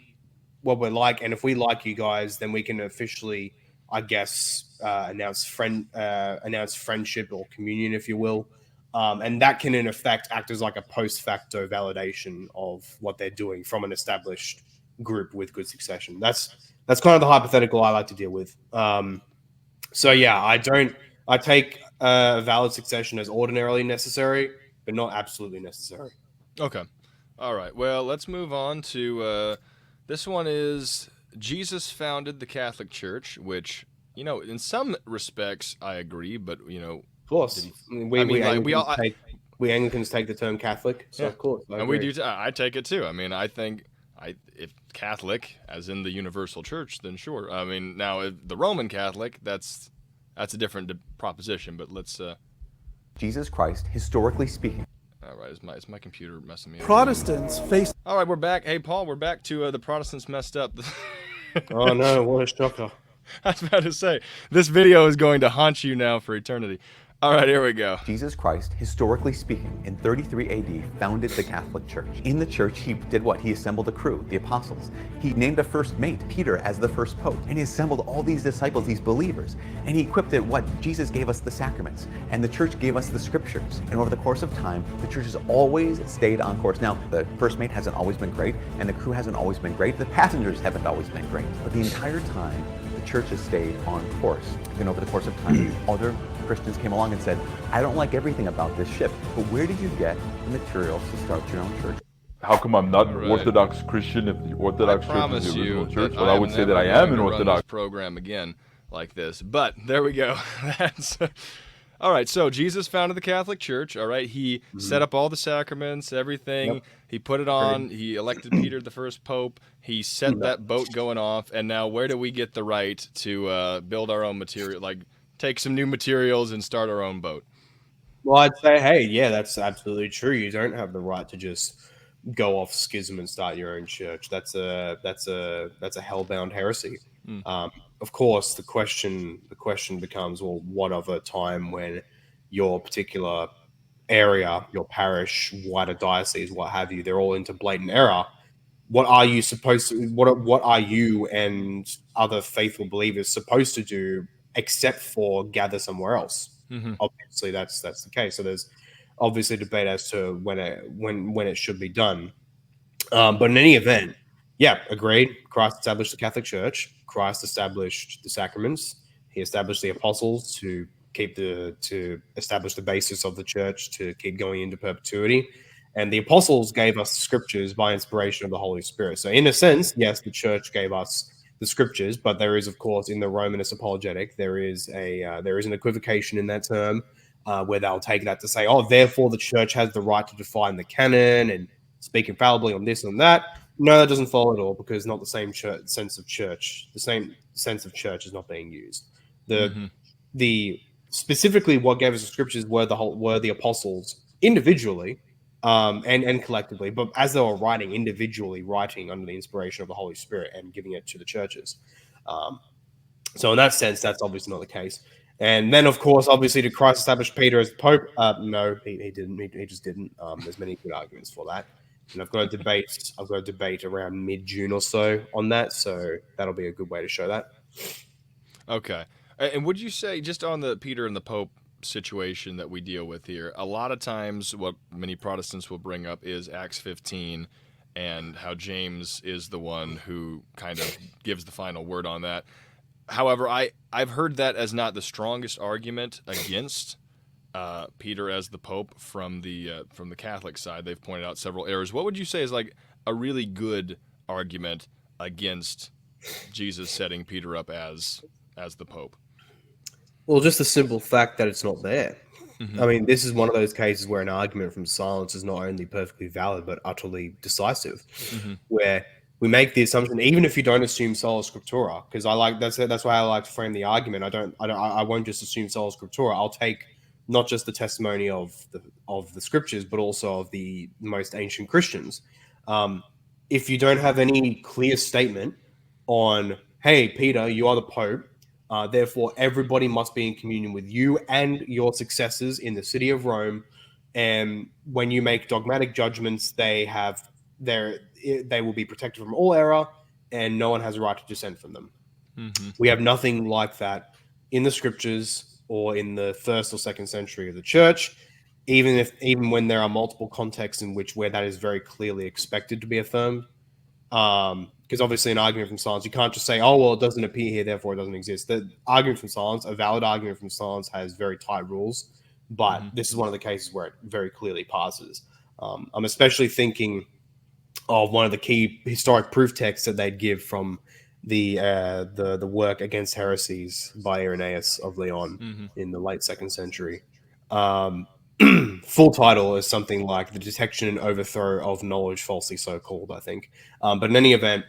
what we're like, and if we like you guys, then we can officially, I guess, announce friendship or communion, if you will, and that can in effect act as like a post facto validation of what they're doing from an established group with good succession. That's kind of the hypothetical I like to deal with. So yeah, I take valid succession as ordinarily necessary, but not absolutely necessary. Okay. All right. Well, let's move on to this one is Jesus founded the Catholic Church, which, in some respects I agree, but, Of course. We Anglicans take the term Catholic, so of course. And we do. I take it too. I mean, I think if Catholic, as in the universal church, then sure. I mean, now if the Roman Catholic, that's a different proposition. But let's. Jesus Christ, historically speaking. All right, is my computer messing me up? Protestants face. All right, we're back. Hey, Paul, we're back to the Protestants messed up. Oh no! What a shocker! I was about to say this video is going to haunt you now for eternity. All right, here we go. Jesus Christ, historically speaking, in 33 AD, founded the Catholic Church. In the church, he did what? He assembled a crew, the apostles. He named a first mate, Peter, as the first pope. And he assembled all these disciples, these believers. And he equipped it what? Jesus gave us the sacraments. And the church gave us the scriptures. And over the course of time, the church has always stayed on course. Now, the first mate hasn't always been great, and the crew hasn't always been great. The passengers haven't always been great. But the entire time, the church has stayed on course. And over the course of time, other Christians came along and said, I don't like everything about this ship, but where did you get the materials to start your own church? How come I'm not an Right. Orthodox Christian if the Orthodox Church Promise is the original you church? that But I would say that I am an run Orthodox. this program again like this. But there we go. That's all right. So Jesus founded the Catholic Church. All right, he set up all the sacraments, everything. Yep. He put it on. He elected Peter the first pope. He set that boat going off. And now, where do we get the right to build our own material? Like, take some new materials and start our own boat. Well, I'd say, hey, yeah, that's absolutely true. You don't have the right to just go off schism and start your own church. That's a hellbound heresy. Of course, the question becomes, well, what of a time when your particular area, your parish, wider diocese, what have you, they're all into blatant error. What are you supposed to? What are you and other faithful believers supposed to do, except for gather somewhere else? Obviously, that's the case. So there's obviously debate as to when it should be done. But in any event, yeah, agreed. Christ established the Catholic Church. Christ established the sacraments. He established the apostles to establish the basis of the church to keep going into perpetuity. And the apostles gave us the scriptures by inspiration of the Holy Spirit. So in a sense, yes, the church gave us the scriptures, but there is, of course, in the Romanist apologetic, there is an equivocation in that term where they'll take that to say, oh, therefore the church has the right to define the canon and speak infallibly on this and that. No, that doesn't follow at all, because not the same sense of church. The same sense of church is not being used. The specifically what gave us the scriptures were the apostles individually and collectively, but as they were individually writing under the inspiration of the Holy Spirit and giving it to the churches. So in that sense, that's obviously not the case. And then, of course, obviously, did Christ establish Peter as Pope? No, he didn't. He just didn't. There's many good arguments for that. And I've got a debate around mid-June or so on that. So that'll be a good way to show that. Okay. And would you say, just on the Peter and the Pope situation that we deal with here, a lot of times what many Protestants will bring up is Acts 15 and how James is the one who kind of gives the final word on that. However, I've heard that as not the strongest argument against Peter as the Pope from the Catholic side. They've pointed out several errors. What would you say is like a really good argument against Jesus setting Peter up as the Pope? Well, just the simple fact that it's not there. I mean, this is one of those cases where an argument from silence is not only perfectly valid, but utterly decisive, where we make the assumption, even if you don't assume sola scriptura, because that's why I like to frame the argument. I won't just assume sola scriptura. I'll take not just the testimony of the scriptures, but also of the most ancient Christians. If you don't have any clear statement on hey, Peter, you are the Pope. Therefore, everybody must be in communion with you and your successors in the city of Rome. And when you make dogmatic judgments, they will be protected from all error, and no one has a right to dissent from them. Mm-hmm. We have nothing like that in the scriptures or in the first or second century of the church. Even when there are multiple contexts in which where that is very clearly expected to be affirmed. Because obviously an argument from silence, you can't just say, oh, well, it doesn't appear here, therefore it doesn't exist. The argument from silence, a valid argument from silence, has very tight rules, but this is one of the cases where it very clearly passes. I'm especially thinking of one of the key historic proof texts that they'd give from the work Against Heresies by Irenaeus of Lyon in the late 2nd century. Full title is something like The Detection and Overthrow of Knowledge Falsely So Called, I think. But in any event,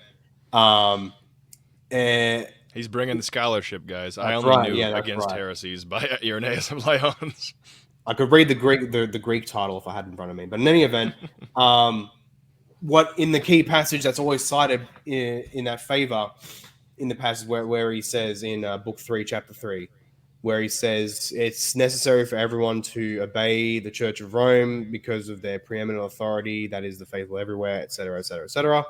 he's bringing the scholarship, guys. I That's only right, knew yeah, that's Against right. Heresies by Irenaeus of Lyons. I could read the Greek title if I had it in front of me. But in any event, what in the key passage that's always cited in that favor, in the passage where he says in book 3, chapter 3, where he says it's necessary for everyone to obey the Church of Rome because of their preeminent authority, that is the faithful everywhere, etc., etc., etc.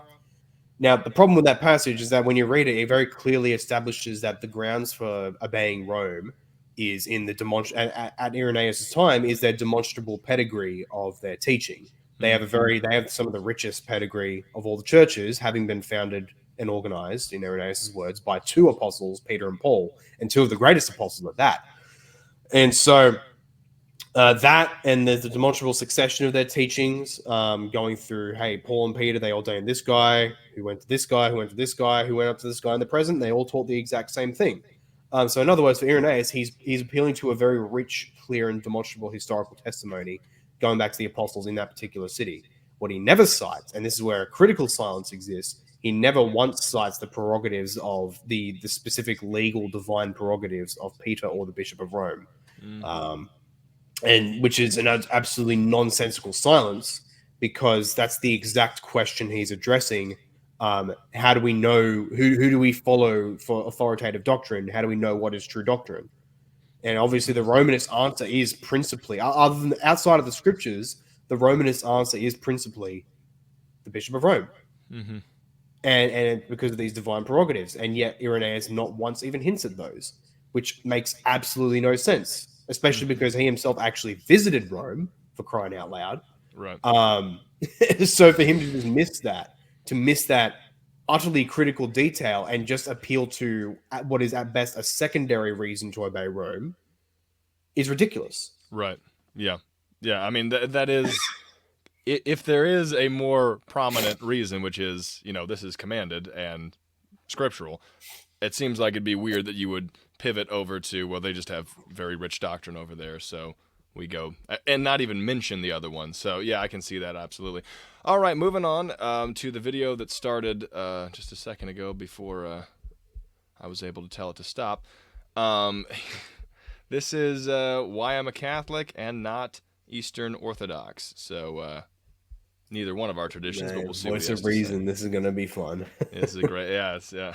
Now, the problem with that passage is that when you read it, it very clearly establishes that the grounds for obeying Rome is in the at Irenaeus' time is their demonstrable pedigree of their teaching. They have some of the richest pedigree of all the churches, having been founded and organized, in Irenaeus' words, by 2 apostles, Peter and Paul, and 2 of the greatest apostles at that. And so that and the demonstrable succession of their teachings, going through, hey, Paul and Peter, they ordained this guy, who went to this guy, who went to this guy, who went up to this guy in the present. They all taught the exact same thing. So in other words, for Irenaeus, he's appealing to a very rich, clear, and demonstrable historical testimony going back to the apostles in that particular city. What he never cites, and this is where a critical silence exists, he never once cites the prerogatives of the specific legal divine prerogatives of Peter or the Bishop of Rome. And which is an absolutely nonsensical silence, because that's the exact question he's addressing. How do we know who do we follow for authoritative doctrine? How do we know what is true doctrine? And obviously, the Romanist answer is principally, other than outside of the scriptures, the Romanist answer is principally the Bishop of Rome, and because of these divine prerogatives. And yet, Irenaeus not once even hints at those, which makes absolutely no sense. Especially because he himself actually visited Rome, for crying out loud. Right. So for him to just miss that utterly critical detail and just appeal to what is at best a secondary reason to obey Rome is ridiculous. Right. Yeah. Yeah. I mean, that is, if there is a more prominent reason, which is, this is commanded and scriptural, it seems like it'd be weird that you would pivot over to, well, they just have very rich doctrine over there, so we go, and not even mention the other one. So yeah, I can see that absolutely. All right, moving on to the video that started just a second ago before I was able to tell it to stop. This is why I'm a Catholic and not Eastern Orthodox. So neither one of our traditions, but we'll see. Voice of reason. This is gonna be fun. This is great. Yeah.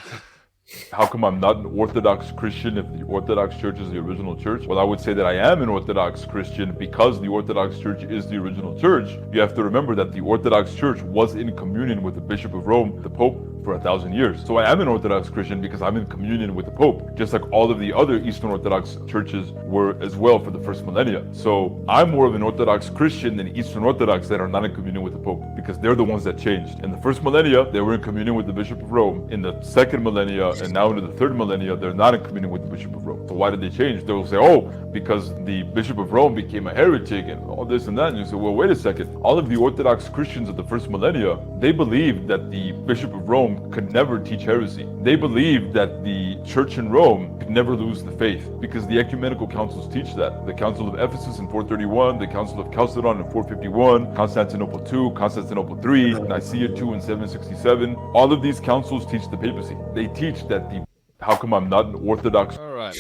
How come I'm not an Orthodox Christian if the Orthodox Church is the original church? Well, I would say that I am an Orthodox Christian because the Orthodox Church is the original church. You have to remember that the Orthodox Church was in communion with the Bishop of Rome, the Pope, for 1,000 years. So I am an Orthodox Christian because I'm in communion with the Pope, just like all of the other Eastern Orthodox churches were as well for the first millennia. So I'm more of an Orthodox Christian than Eastern Orthodox that are not in communion with the Pope, because they're the ones that changed. In the first millennia, they were in communion with the Bishop of Rome. In the second millennia, and now into the third millennia, they're not in communion with the Bishop of Rome. So why did they change? They will say, oh, because the Bishop of Rome became a heretic and all this and that. And you say, well, wait a second. All of the Orthodox Christians of the first millennia, they believed that the Bishop of Rome could never teach heresy. They believed that the church in Rome could never lose the faith, because the ecumenical councils teach that. The Council of Ephesus in 431, the Council of Chalcedon in 451, Constantinople II, Constantinople III, Nicaea II in 767. All of these councils teach the papacy. They teach that the... How come I'm not an Orthodox... All right.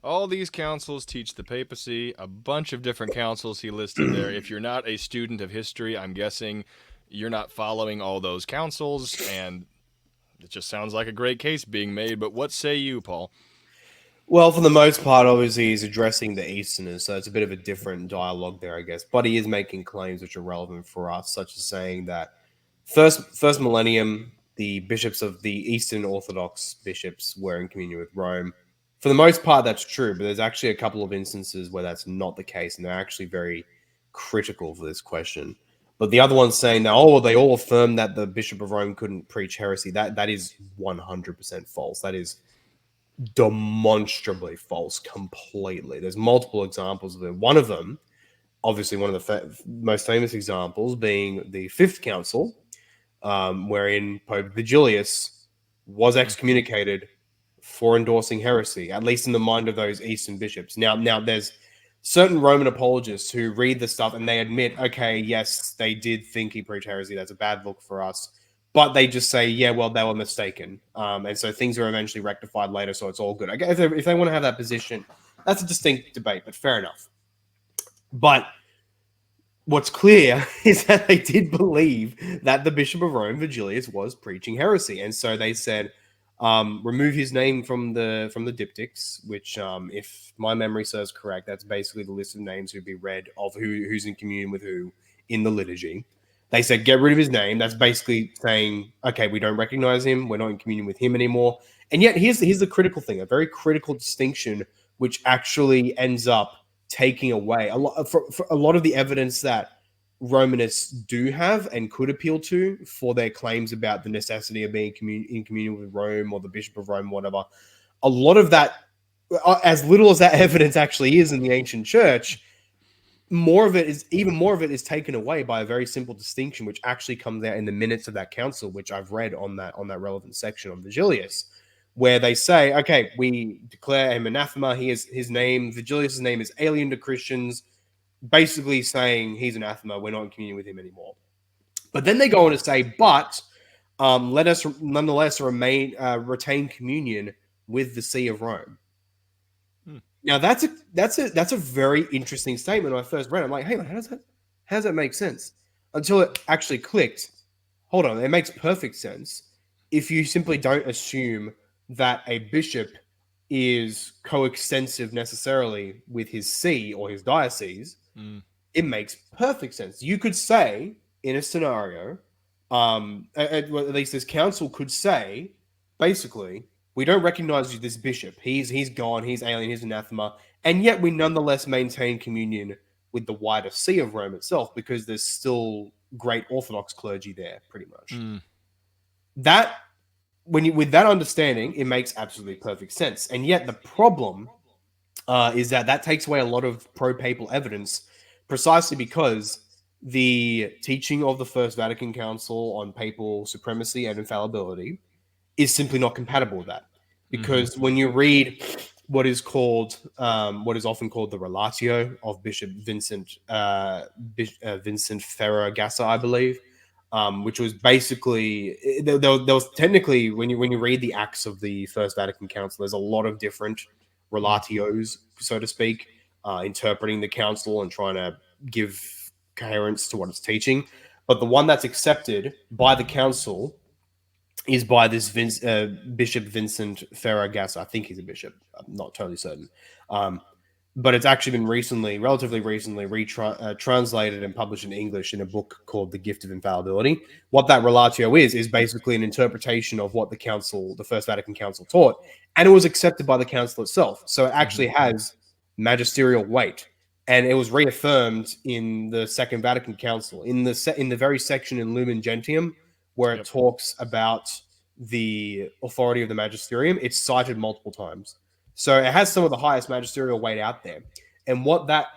All these councils teach the papacy. A bunch of different councils he listed there. If you're not a student of history, I'm guessing you're not following all those councils, and It just sounds like a great case being made. But what say you, Paul? Well, for the most part, obviously, he's addressing the Easterners, so it's a bit of a different dialogue there, I guess. But he is making claims which are relevant for us, such as saying that first millennium, the bishops of the Eastern Orthodox bishops were in communion with Rome. For the most part, that's true, but there's actually a couple of instances where that's not the case, and they're actually very critical for this question. But the other one's saying that, oh, well, they all affirm that the Bishop of Rome couldn't preach heresy. That is 100% false. That is demonstrably false completely. There's multiple examples of it. One of them, obviously one of the most famous examples, being the Fifth Council, wherein Pope Vigilius was excommunicated for endorsing heresy, at least in the mind of those Eastern bishops. Now there's certain Roman apologists who read the stuff and they admit, okay, yes, they did think he preached heresy. That's a bad look for us. But they just say, yeah, well, they were mistaken. And so things are eventually rectified later, so it's all good. If they want to have that position, that's a distinct debate, but fair enough. But what's clear is that they did believe that the Bishop of Rome, Vigilius, was preaching heresy. And so they said, remove his name from the diptychs, which, if my memory serves correct, that's basically the list of names who'd be read of who's in communion with who in the liturgy. They said, get rid of his name. That's basically saying, okay, we don't recognize him. We're not in communion with him anymore. And yet, here's the critical thing, a very critical distinction, which actually ends up taking away for a lot of the evidence that Romanists do have and could appeal to for their claims about the necessity of being in communion with Rome or the Bishop of Rome, whatever. A lot of that, as little as that evidence actually is in the ancient church, more of it is taken away by a very simple distinction, which actually comes out in the minutes of that council, which I've read on that relevant section on Vigilius, where they say, okay, we declare him anathema. His name, Vigilius' name, is alien to Christians, basically saying he's anathema. We're not in communion with him anymore. But then they go on to say, but let us nonetheless retain communion with the See of Rome. Now that's a very interesting statement. When I first read it, I'm like, hey, how does that make sense? Until it actually clicked. Hold on, it makes perfect sense if you simply don't assume that a bishop is coextensive necessarily with his see or his diocese. It makes perfect sense. You could say in a scenario, at least this council could say, basically, we don't recognize this bishop. He's gone. He's alien. He's anathema. And yet we nonetheless maintain communion with the wider See of Rome itself because there's still great Orthodox clergy there, pretty much. That, with that understanding, it makes absolutely perfect sense. And yet the problem is that takes away a lot of pro-papal evidence, precisely because the teaching of the First Vatican Council on papal supremacy and infallibility is simply not compatible with that. Because when you read what is often called the Relatio of Bishop Vincent Ferragassa, I believe, which was basically there was technically when you read the acts of the First Vatican Council, there's a lot of different relatios, so to speak, interpreting the council and trying to give coherence to what it's teaching. But the one that's accepted by the council is by this Bishop Vincent Ferragassa. I think he's a bishop. I'm not totally certain. But it's actually been relatively recently, translated and published in English in a book called The Gift of Infallibility. What that relatio is basically an interpretation of what the First Vatican Council taught, and it was accepted by the council itself. So it actually has magisterial weight, and it was reaffirmed in the Second Vatican Council in the very section in Lumen Gentium where it talks about the authority of the magisterium. It's cited multiple times. So it has some of the highest magisterial weight out there. And what that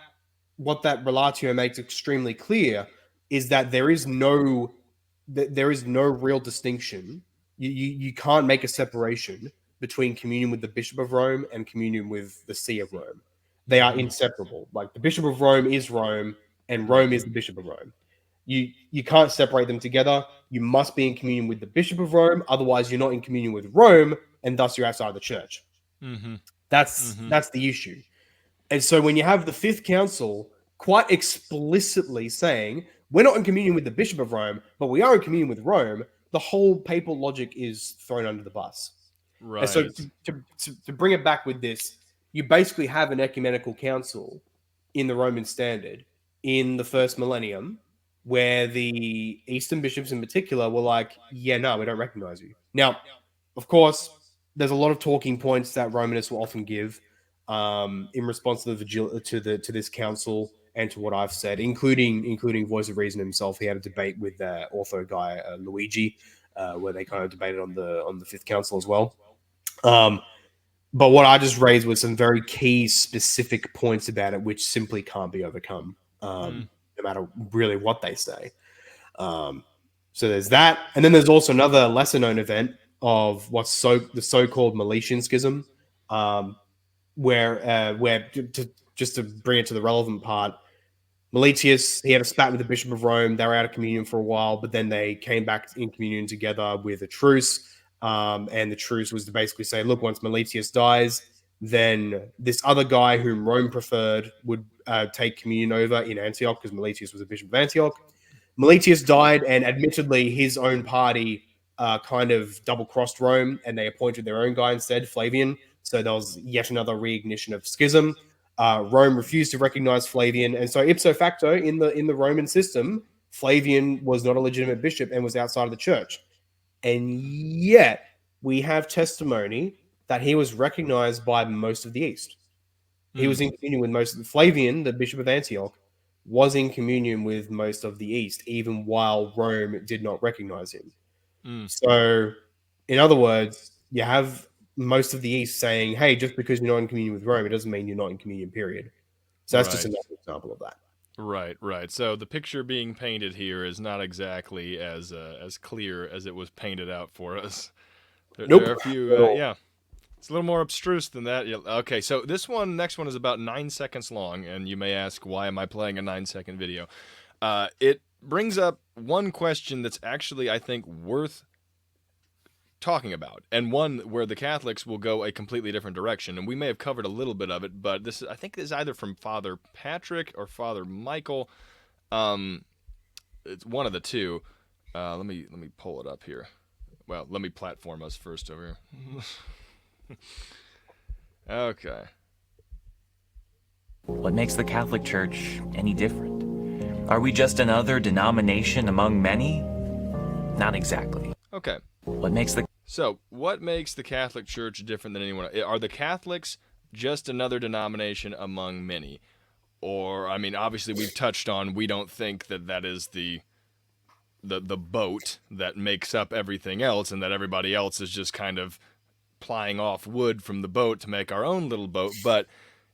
relatio makes extremely clear is that there is no real distinction. You can't make a separation between communion with the Bishop of Rome and communion with the See of Rome. They are inseparable. Like the Bishop of Rome is Rome, and Rome is the Bishop of Rome. You can't separate them together. You must be in communion with the Bishop of Rome. Otherwise, you're not in communion with Rome, and thus you're outside the church. That's the issue. And so when you have the Fifth Council quite explicitly saying, we're not in communion with the Bishop of Rome, but we are in communion with Rome, the whole papal logic is thrown under the bus. Right. And so to bring it back with this, you basically have an ecumenical council in the Roman Standard in the first millennium, where the Eastern bishops in particular were like, yeah, no, we don't recognize you. Now, of course, there's a lot of talking points that Romanists will often give in response to to this council and to what I've said, including Voice of Reason himself. He had a debate with ortho guy Luigi, where they kind of debated on the Fifth Council as well. But what I just raised was some very key specific points about it, which simply can't be overcome, no matter really what they say. So there's that. And then there's also another lesser known event of what's the so-called Meletian Schism, where just to bring it to the relevant part, Meletius, he had a spat with the Bishop of Rome. They were out of communion for a while, but then they came back in communion together with a truce. And the truce was to basically say, look, once Meletius dies, then this other guy whom Rome preferred would take communion over in Antioch, because Meletius was a bishop of Antioch. Meletius died, and admittedly, his own party kind of double-crossed Rome, and they appointed their own guy instead, Flavian. So there was yet another reignition of schism. Rome refused to recognize Flavian, and so ipso facto, in the Roman system, Flavian was not a legitimate bishop and was outside of the church. And yet, we have testimony that he was recognized by most of the East. He was in communion with most of the Flavian, the bishop of Antioch, was in communion with most of the East, even while Rome did not recognize him. So, in other words, you have most of the East saying, hey, just because you're not in communion with Rome, it doesn't mean you're not in communion, period. So that's just another example of that. Right. So the picture being painted here is not exactly as clear as it was painted out for us. Nope. There are a few, it's a little more abstruse than that. Yeah, okay, so next one is about 9 seconds long, and you may ask, why am I playing a 9-second video? It brings up one question that's actually, I think, worth talking about, and one where the Catholics will go a completely different direction, and we may have covered a little bit of it, but I think this is either from Father Patrick or Father Michael. It's one of the two. Let me pull it up here. Well, let me platform us first over here. Okay. What makes the Catholic Church any different? Are we just another denomination among many? Not exactly. Okay. What makes the Catholic Church different than anyone else? Are the Catholics just another denomination among many? Or, I mean, obviously we've touched on, we don't think that is the boat that makes up everything else, and that everybody else is just kind of plying off wood from the boat to make our own little boat. But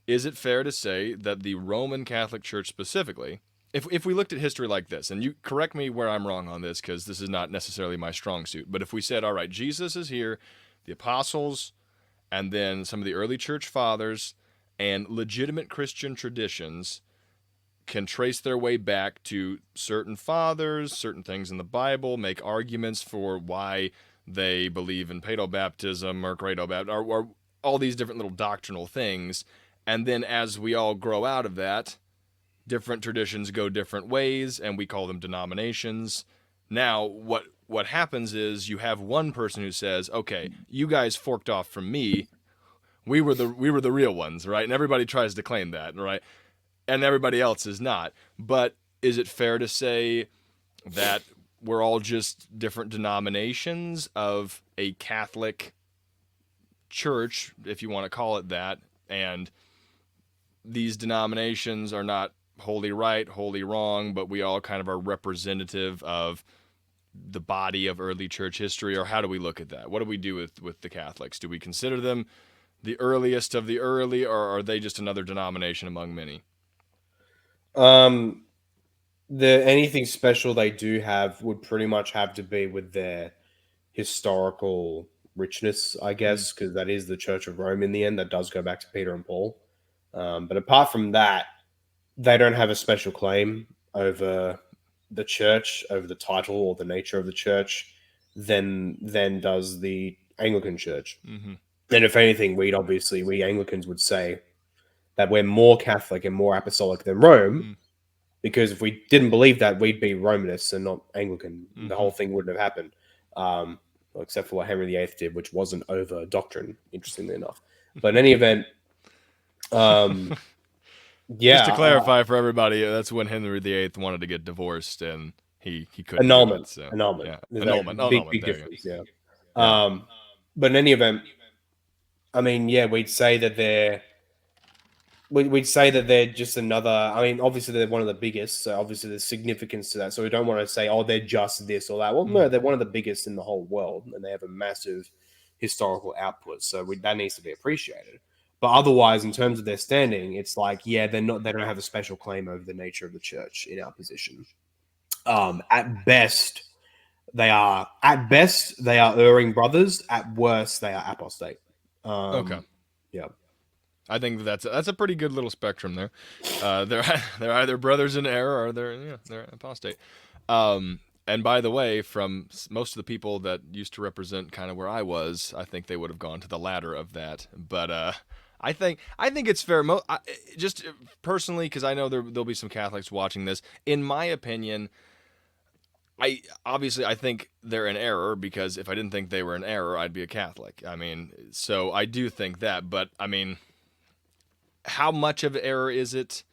is it fair to say that the Roman Catholic Church specifically, if we looked at history like this, and you correct me where I'm wrong on this, because this is not necessarily my strong suit, but if we said, all right, Jesus is here, the apostles, and then some of the early church fathers, and legitimate Christian traditions can trace their way back to certain fathers, certain things in the Bible, make arguments for why they believe in paedobaptism or cradobaptism, or all these different little doctrinal things, and then as we all grow out of that, different traditions go different ways, and we call them denominations. Now, what happens is you have one person who says, okay, you guys forked off from me. We were the real ones, right? And everybody tries to claim that, right? And everybody else is not. But is it fair to say that we're all just different denominations of a Catholic church, if you want to call it that, and these denominations are not wholly right, wholly wrong, but we all kind of are representative of the body of early church history? Or how do we look at that? What do we do with the Catholics? Do we consider them the earliest of the early, or are they just another denomination among many? Anything special they do have would pretty much have to be with their historical richness, I guess, because that is the Church of Rome in the end. That does go back to Peter and Paul. But apart from that, they don't have a special claim over the church, over the title or the nature of the church, than does the Anglican Church. Mm-hmm. And if anything, we Anglicans would say that we're more Catholic and more apostolic than Rome, because if we didn't believe that, we'd be Romanists and not Anglican. The whole thing wouldn't have happened. except for what Henry VIII did, which wasn't over doctrine, interestingly enough. But in any event, yeah, Just to clarify for everybody, that's when Henry VIII wanted to get divorced and he couldn't do annulment, it. So annulment. yeah, There's annulment, a big there you go. difference. Yeah. Yeah. But in any event, I mean, yeah, we'd say that they're just another. I mean, obviously they're one of the biggest, so obviously there's significance to that. So we don't want to say, oh, they're just this or that. Well, no, they're one of the biggest in the whole world, and they have a massive historical output. So that needs to be appreciated. But otherwise, in terms of their standing, it's like, yeah, they're not. They don't have a special claim over the nature of the church in our position. At best, they are erring brothers. At worst, they are apostate. Okay. Yeah. I think that's a pretty good little spectrum there. They're either brothers in error or they're apostate. And by the way, from most of the people that used to represent kind of where I was, I think they would have gone to the latter of that. But I think it's fair. Just personally, because I know there'll be some Catholics watching this. In my opinion, I think they're in error, because if I didn't think they were in error, I'd be a Catholic. I mean, so I do think that. But I mean, how much of error is it?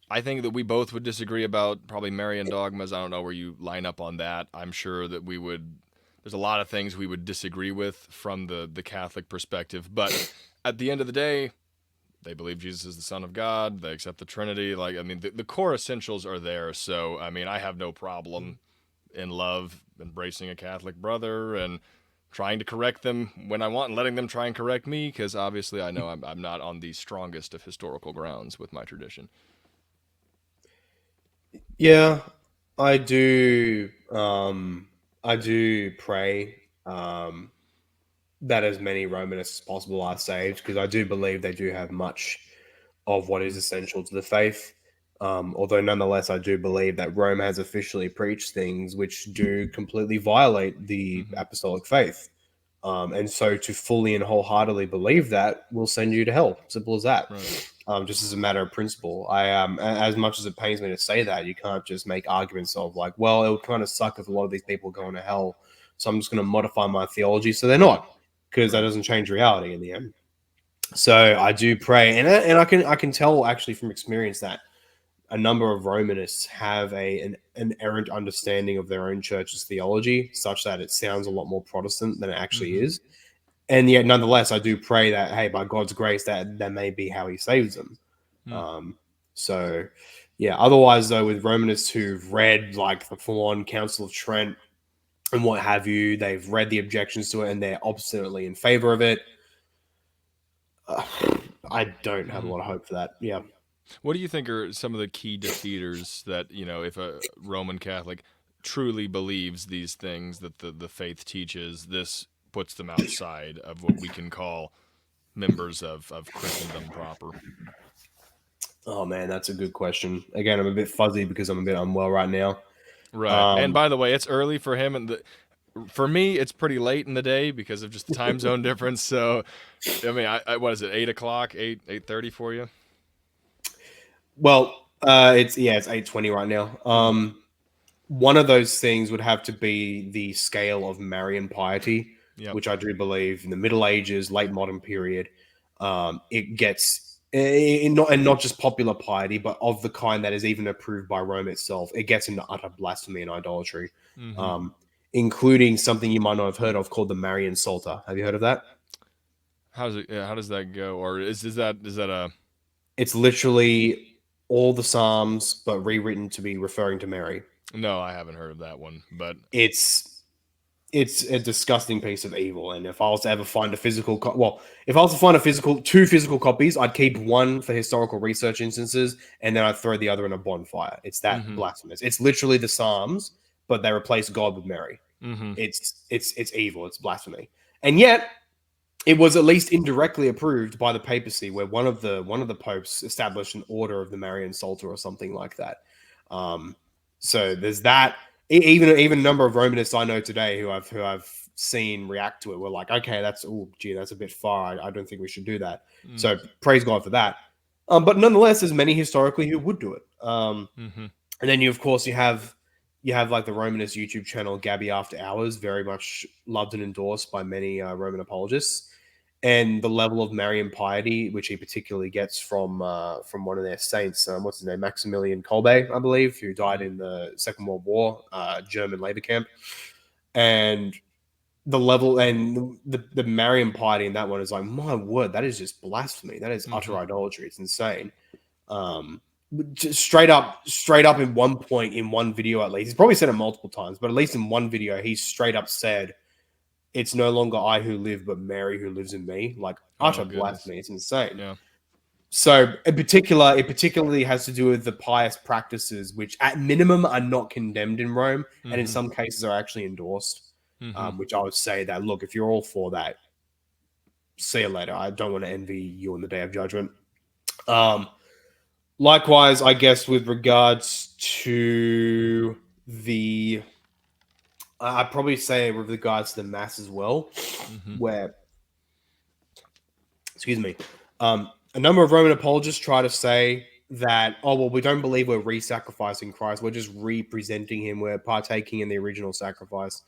I think that we both would disagree about probably Marian dogmas. I don't know where you line up on that. I'm sure that we would. There's a lot of things we would disagree with from the Catholic perspective. But at the end of the day, they believe Jesus is the Son of God. They accept the Trinity. Like, I mean, the core essentials are there. So, I mean, I have no problem in love embracing a Catholic brother and trying to correct them when I want and letting them try and correct me, because obviously I know I'm not on the strongest of historical grounds with my tradition. Yeah, I do. I do pray that as many Romanists as possible are saved, because I do believe they do have much of what is essential to the faith. Although, nonetheless, I do believe that Rome has officially preached things which do completely violate the apostolic faith. And so to fully and wholeheartedly believe that will send you to hell. Simple as that. Right. Just as a matter of principle. As much as it pains me to say that, you can't just make arguments of like, well, it would kind of suck if a lot of these people go into hell, so I'm just going to modify my theology so they're not, because that doesn't change reality in the end. So I do pray, and I can tell actually from experience that a number of Romanists have an errant understanding of their own church's theology, such that it sounds a lot more Protestant than it actually is. And yet, nonetheless, I do pray that, hey, by God's grace, that may be how He saves them. So, yeah. Otherwise, though, with Romanists who've read like the full-on Council of Trent and what have you, they've read the objections to it and they're obstinately in favor of it. I don't have a lot of hope for that. Yeah. What do you think are some of the key defeaters that, if a Roman Catholic truly believes these things that the faith teaches, this puts them outside of what we can call members of Christendom proper? Oh man, that's a good question. Again, I'm a bit fuzzy because I'm a bit unwell right now. Right. And by the way, it's early for him, and for me, it's pretty late in the day because of just the time zone difference. So, I mean, I what is it, 8:00, 8:30 for you? Well, it's 8:20 right now. One of those things would have to be the scale of Marian piety, which I do believe in the Middle Ages, late modern period, it gets not just popular piety, but of the kind that is even approved by Rome itself. It gets into utter blasphemy and idolatry, including something you might not have heard of called the Marian Psalter. Have you heard of that? How does that go? Or is that a? It's literally all the Psalms, but rewritten to be referring to Mary. No, I haven't heard of that one, but it's a disgusting piece of evil. And if I was to ever find a physical, if I was to find two physical copies, I'd keep one for historical research instances, and then I'd throw the other in a bonfire. It's that blasphemous. It's literally the Psalms, but they replace God with Mary. It's evil. It's blasphemy, and yet it was at least indirectly approved by the papacy, where one of the popes established an order of the Marian Psalter or something like that. So there's that. Even a number of Romanists I know today who I've seen react to it were like, okay, that's a bit far. I don't think we should do that. So praise God for that. But nonetheless, there's many historically who would do it. And then you have you have like the Romanist YouTube channel Gabby After Hours, very much loved and endorsed by many Roman apologists, and the level of Marian piety which he particularly gets from one of their saints, what's his name, Maximilian Kolbe, I believe, who died in the Second World War, German labor camp, and the level and the Marian piety in that one is like, my word, that is just blasphemy. That is utter idolatry. It's insane. Just straight up in one point in one video, at least he's probably said it multiple times, but at least in one video he straight up said, it's no longer I who live but Mary who lives in me. Like, utter blasphemy. It's insane. Yeah. So it particularly has to do with the pious practices which at minimum are not condemned in Rome, and in some cases are actually endorsed, which I would say that, look, if you're all for that, see you later. I don't want to envy you on the day of judgment. Likewise, I guess with regards to the, I'd probably say with regards to the mass as well, where, excuse me, a number of Roman apologists try to say that, oh, well, we don't believe we're re-sacrificing Christ. We're just representing him. We're partaking in the original sacrifice.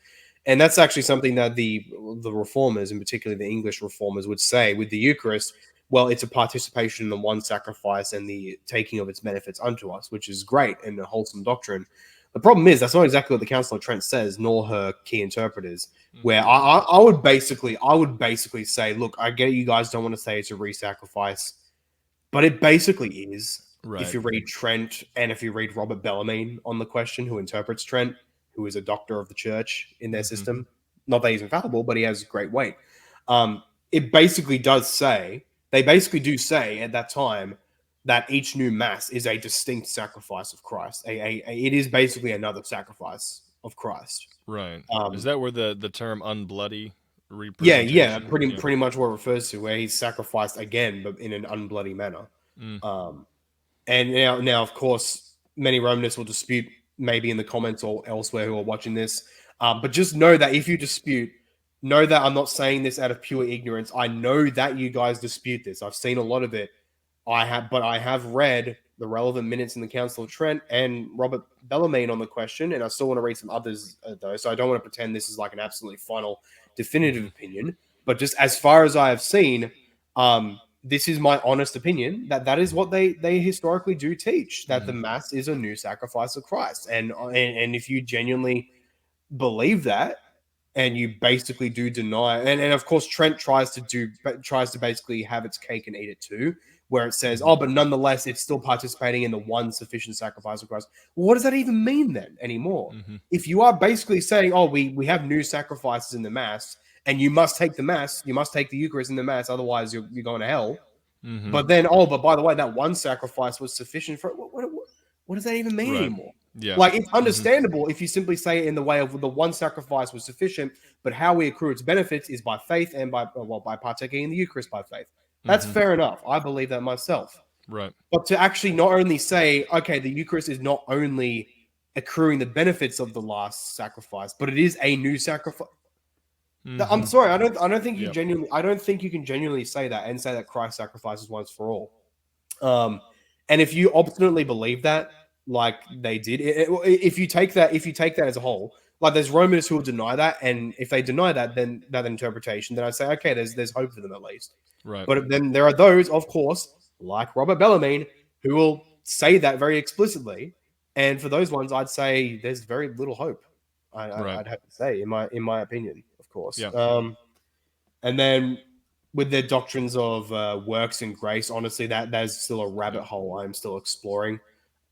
And that's actually something that the reformers, and particularly the English reformers, would say with the Eucharist. Well, it's a participation in the one sacrifice and the taking of its benefits unto us, which is great and a wholesome doctrine. The problem is that's not exactly what the Council of Trent says, nor her key interpreters. Where I would basically say, look, I get you guys don't want to say it's a re-sacrifice, but it basically is. Right. If you read Trent and if you read Robert Bellarmine on the question, who interprets Trent, who is a doctor of the church in their system, not that he's infallible, but he has great weight. It basically does say, they basically do say at that time that each new mass is a distinct sacrifice of Christ. It is basically another sacrifice of Christ. Right. Is that where the term unbloody representation? Yeah, pretty much what it refers to, where he's sacrificed again, but in an unbloody manner. And now, of course, many Romanists will dispute, maybe in the comments or elsewhere who are watching this. But just know that if you dispute, know that I'm not saying this out of pure ignorance. I know that you guys dispute this. I've seen a lot of it. I have read the relevant minutes in the Council of Trent and Robert Bellarmine on the question, and I still want to read some others though. So I don't want to pretend this is like an absolutely final, definitive opinion. But just as far as I have seen, this is my honest opinion that is what they historically do teach, that the Mass is a new sacrifice of Christ, and if you genuinely believe that, and you basically do deny, and of course Trent tries to basically have its cake and eat it too, where it says, oh, but nonetheless it's still participating in the one sufficient sacrifice of Christ. Well, what does that even mean then anymore? If you are basically saying, oh, we have new sacrifices in the Mass, and you must take the Mass, you must take the Eucharist in the Mass, otherwise you're going to hell. But then, but by the way, that one sacrifice was sufficient for what does that even mean anymore? Yeah. Like, it's understandable if you simply say it in the way of the one sacrifice was sufficient, but how we accrue its benefits is by faith and by partaking in the Eucharist by faith. That's fair enough. I believe that myself. Right. But to actually not only say, okay, the Eucharist is not only accruing the benefits of the last sacrifice, but it is a new sacrifice. I'm sorry, I don't think you genuinely, I don't think you can genuinely say that and say that Christ sacrifices once for all. And if you obstinately believe that, like they did, if you take that as a whole, like there's Romanists who will deny that, and if they deny that, then that interpretation, then I say, okay, there's hope for them at least. Right. But then there are those, of course, like Robert Bellarmine, who will say that very explicitly, and for those ones, I'd say there's very little hope. I'd have to say, in my opinion, of course. Yeah. And then with their doctrines of works and grace, honestly, that's still a rabbit hole I'm still exploring,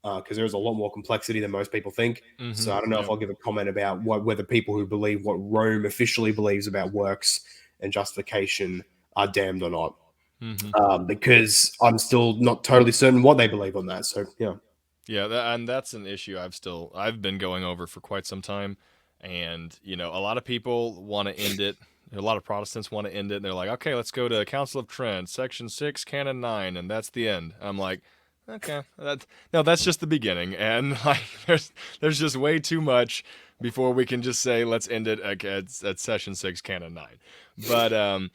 because there's a lot more complexity than most people think. So I don't know if I'll give a comment about whether people who believe what Rome officially believes about works and justification are damned or not, because I'm still not totally certain what they believe on that. So yeah, and that's an issue I've been going over for quite some time, and a lot of people want to end it. A lot of Protestants want to end it, and they're like, okay, let's go to Council of Trent, Section 6, Canon 9, and that's the end. I'm like, okay, that's just the beginning, and like there's just way too much before we can just say let's end it at Session 6, Canon 9. But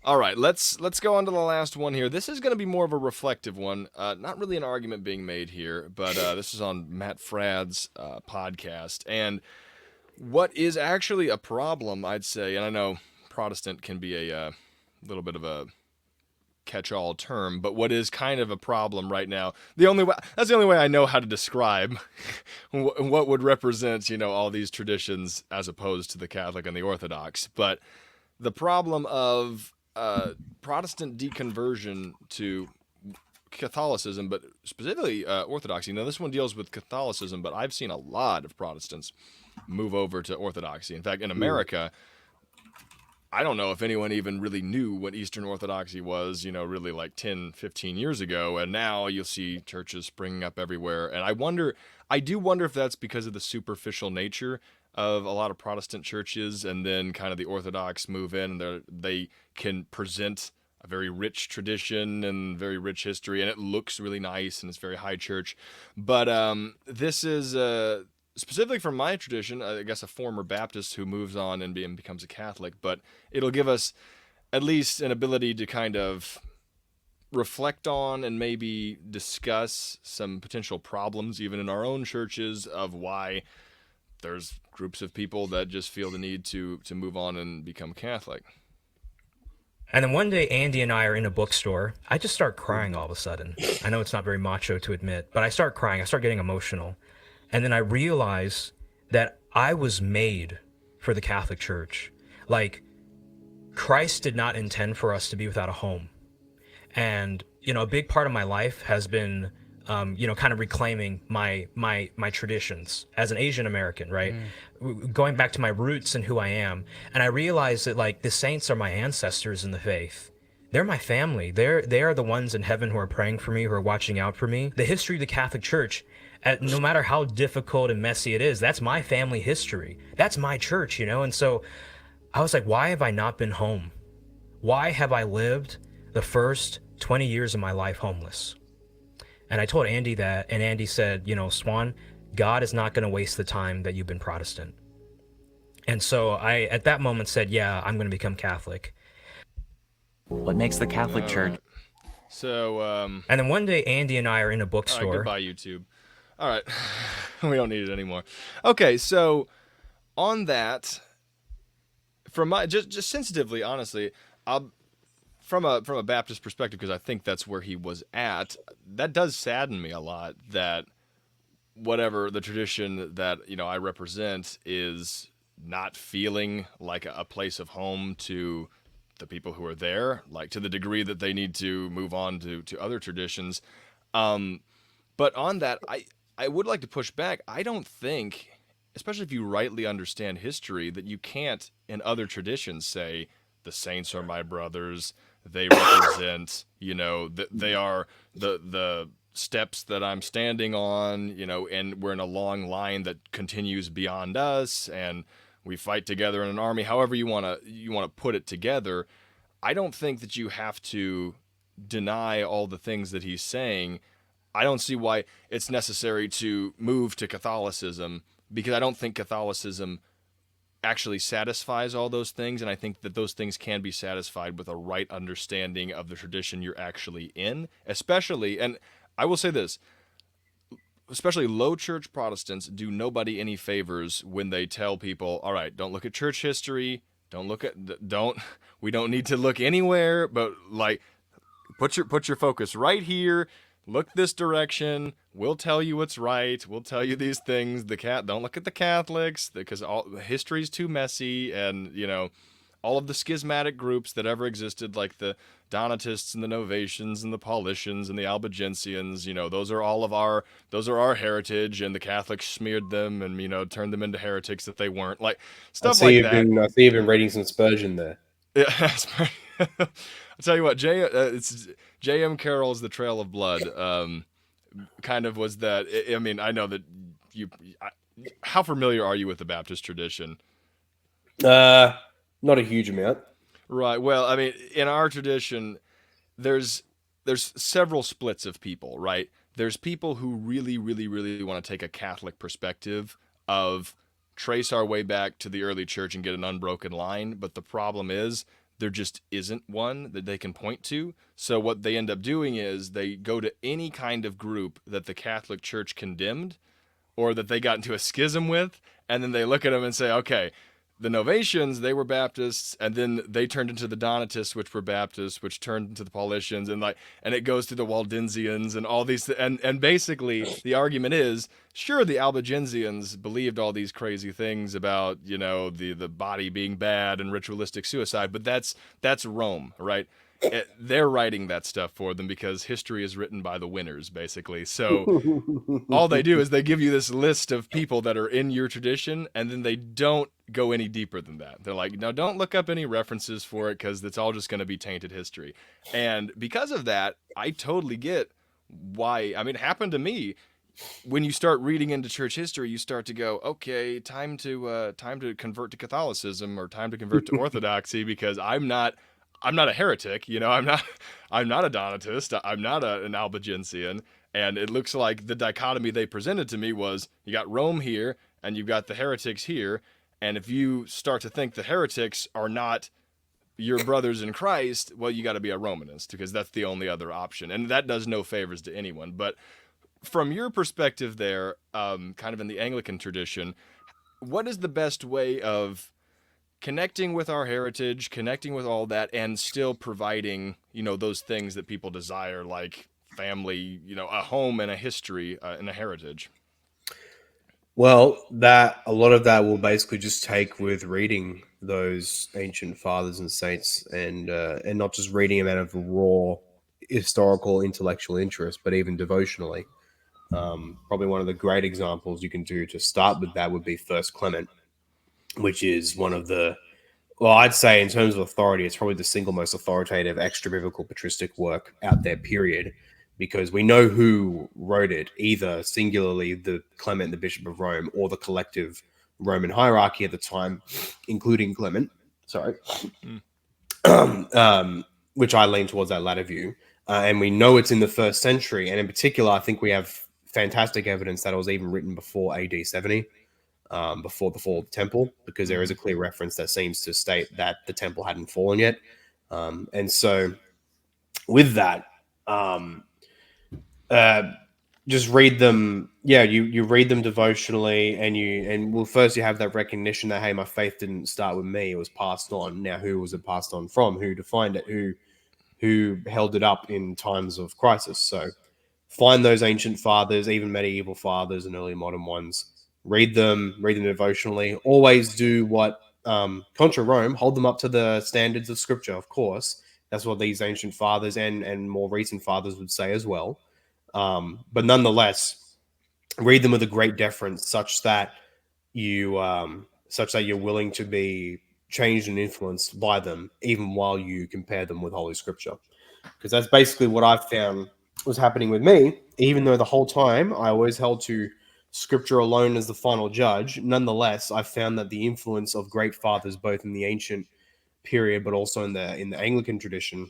All right, let's go on to the last one here. This is going to be more of a reflective one. Not really an argument being made here, but this is on Matt Fradd's podcast. And what is actually a problem, I'd say, and I know Protestant can be a little bit of a catch-all term, but what is kind of a problem right now, that's the only way I know how to describe what would represent, all these traditions as opposed to the Catholic and the Orthodox. But the problem of Protestant deconversion to Catholicism, but specifically Orthodoxy. Now, this one deals with Catholicism, but I've seen a lot of Protestants move over to Orthodoxy. In fact, in America, I don't know if anyone even really knew what Eastern Orthodoxy was, really like 10, 15 years ago. And now you'll see churches springing up everywhere. And I do wonder if that's because of the superficial nature of a lot of Protestant churches, and then kind of the Orthodox move in, and they can present a very rich tradition and very rich history, and it looks really nice, and it's very high church. But this is specifically from my tradition, I guess a former Baptist who moves on and becomes a Catholic, but it'll give us at least an ability to kind of reflect on and maybe discuss some potential problems even in our own churches of why there's groups of people that just feel the need to move on and become Catholic. And then one day, Andy and I are in a bookstore. I just start crying all of a sudden. I know it's not very macho to admit, but I start crying. I start getting emotional. And then I realize that I was made for the Catholic Church. Like, Christ did not intend for us to be without a home. And, a big part of my life has been, kind of reclaiming my traditions as an Asian American, right? Going back to my roots and who I am. And I realized that, like, the saints are my ancestors in the faith. They're my family. They are the ones in heaven who are praying for me, who are watching out for me. The history of the Catholic Church, no matter how difficult and messy it is, that's my family history. That's my church, And so I was like, why have I not been home? Why have I lived the first 20 years of my life homeless? And I told Andy that, and Andy said, Swan, God is not going to waste the time that you've been Protestant. And so I, at that moment, said, yeah, I'm going to become Catholic. What makes the Catholic Church? So, and then one day, Andy and I are in a bookstore. All right, goodbye, YouTube. All right, we don't need it anymore. Okay, so on that, from my just sensitively, honestly, from a Baptist perspective, because I think that's where he was at, that does sadden me a lot that whatever the tradition that I represent is not feeling like a place of home to the people who are there, like to the degree that they need to move on to other traditions. But on that, I would like to push back. I don't think, especially if you rightly understand history, that you can't in other traditions say the saints are my brothers. They represent, they are the steps that I'm standing on, and we're in a long line that continues beyond us, and we fight together in an army. However you want to put it together, I don't think that you have to deny all the things that he's saying. I don't see why it's necessary to move to Catholicism, because I don't think Catholicism actually satisfies all those things, and I think that those things can be satisfied with a right understanding of the tradition you're actually in, especially, and I will say this, especially low church Protestants do nobody any favors when they tell people, all right, don't look at church history, we don't need to look anywhere, but like put your focus right here. Look this direction. We'll tell you what's right. We'll tell you these things. Don't look at the Catholics because all history's too messy, and all of the schismatic groups that ever existed, like the Donatists and the Novatians and the Paulicians and the Albigensians. Those are our heritage, and the Catholics smeared them and turned them into heretics that they weren't. Like stuff like that. I see you've been reading some Spurgeon there. Yeah, I'll tell you what, it's J.M. Carroll's The Trail of Blood. Kind of was that. I mean, I know that how familiar are you with the Baptist tradition? Not a huge amount. Right. Well, I mean, in our tradition, there's several splits of people, right? There's people who really, really, really want to take a Catholic perspective of trace our way back to the early church and get an unbroken line. But the problem is there just isn't one that they can point to. So what they end up doing is they go to any kind of group that the Catholic Church condemned or that they got into a schism with, and then they look at them and say, okay, the Novatians, they were Baptists, and then they turned into the Donatists, which were Baptists, which turned into the Paulicians, and it goes through the Waldensians and all these, and basically the argument is, sure, the Albigensians believed all these crazy things about, the body being bad and ritualistic suicide, but that's Rome, right? They're writing that stuff for them because history is written by the winners, basically. So all they do is they give you this list of people that are in your tradition, and then they don't go any deeper than that. They're like, no, don't look up any references for it because it's all just going to be tainted history. And because of that, I totally get why. I mean, it happened to me. When you start reading into church history, you start to go, okay, time to convert to Catholicism or time to convert to Orthodoxy because I'm not a heretic, I'm not a Donatist, I'm not an Albigensian. And it looks like the dichotomy they presented to me was you got Rome here and you've got the heretics here. And if you start to think the heretics are not your brothers in Christ, well, you got to be a Romanist because that's the only other option. And that does no favors to anyone. But from your perspective there, kind of in the Anglican tradition, what is the best way of connecting with our heritage, connecting with all that, and still providing, those things that people desire, like family, a home and a history and a heritage? Well, that a lot of that will basically just take with reading those ancient fathers and saints, and not just reading them out of raw historical intellectual interest, but even devotionally. Probably one of the great examples you can do to start with that would be First Clement, which is one of the, well, I'd say in terms of authority, it's probably the single most authoritative extra biblical patristic work out there, period, because we know who wrote it, either singularly the Clement, the Bishop of Rome, or the collective Roman hierarchy at the time, including Clement. Sorry. Which I lean towards that latter view. And we know it's in the 1st century. And in particular, I think we have fantastic evidence that it was even written before AD 70. Before the fall of the temple, because there is a clear reference that seems to state that the temple hadn't fallen yet. And so with that, just read them. Yeah, you read them devotionally, and first you have that recognition that, hey, my faith didn't start with me, it was passed on. Now, who was it passed on from? Who defined it? Who held it up in times of crisis? So find those ancient fathers, even medieval fathers and early modern ones. Read them devotionally. Always do what, contra Rome, hold them up to the standards of Scripture, of course. That's what these ancient fathers and more recent fathers would say as well. But nonetheless, read them with a great deference, such that you're willing to be changed and influenced by them, even while you compare them with Holy Scripture. Because that's basically what I found was happening with me, even though the whole time I always held to Scripture alone as the final judge. Nonetheless, I found that the influence of great fathers, both in the ancient period, but also in the Anglican tradition,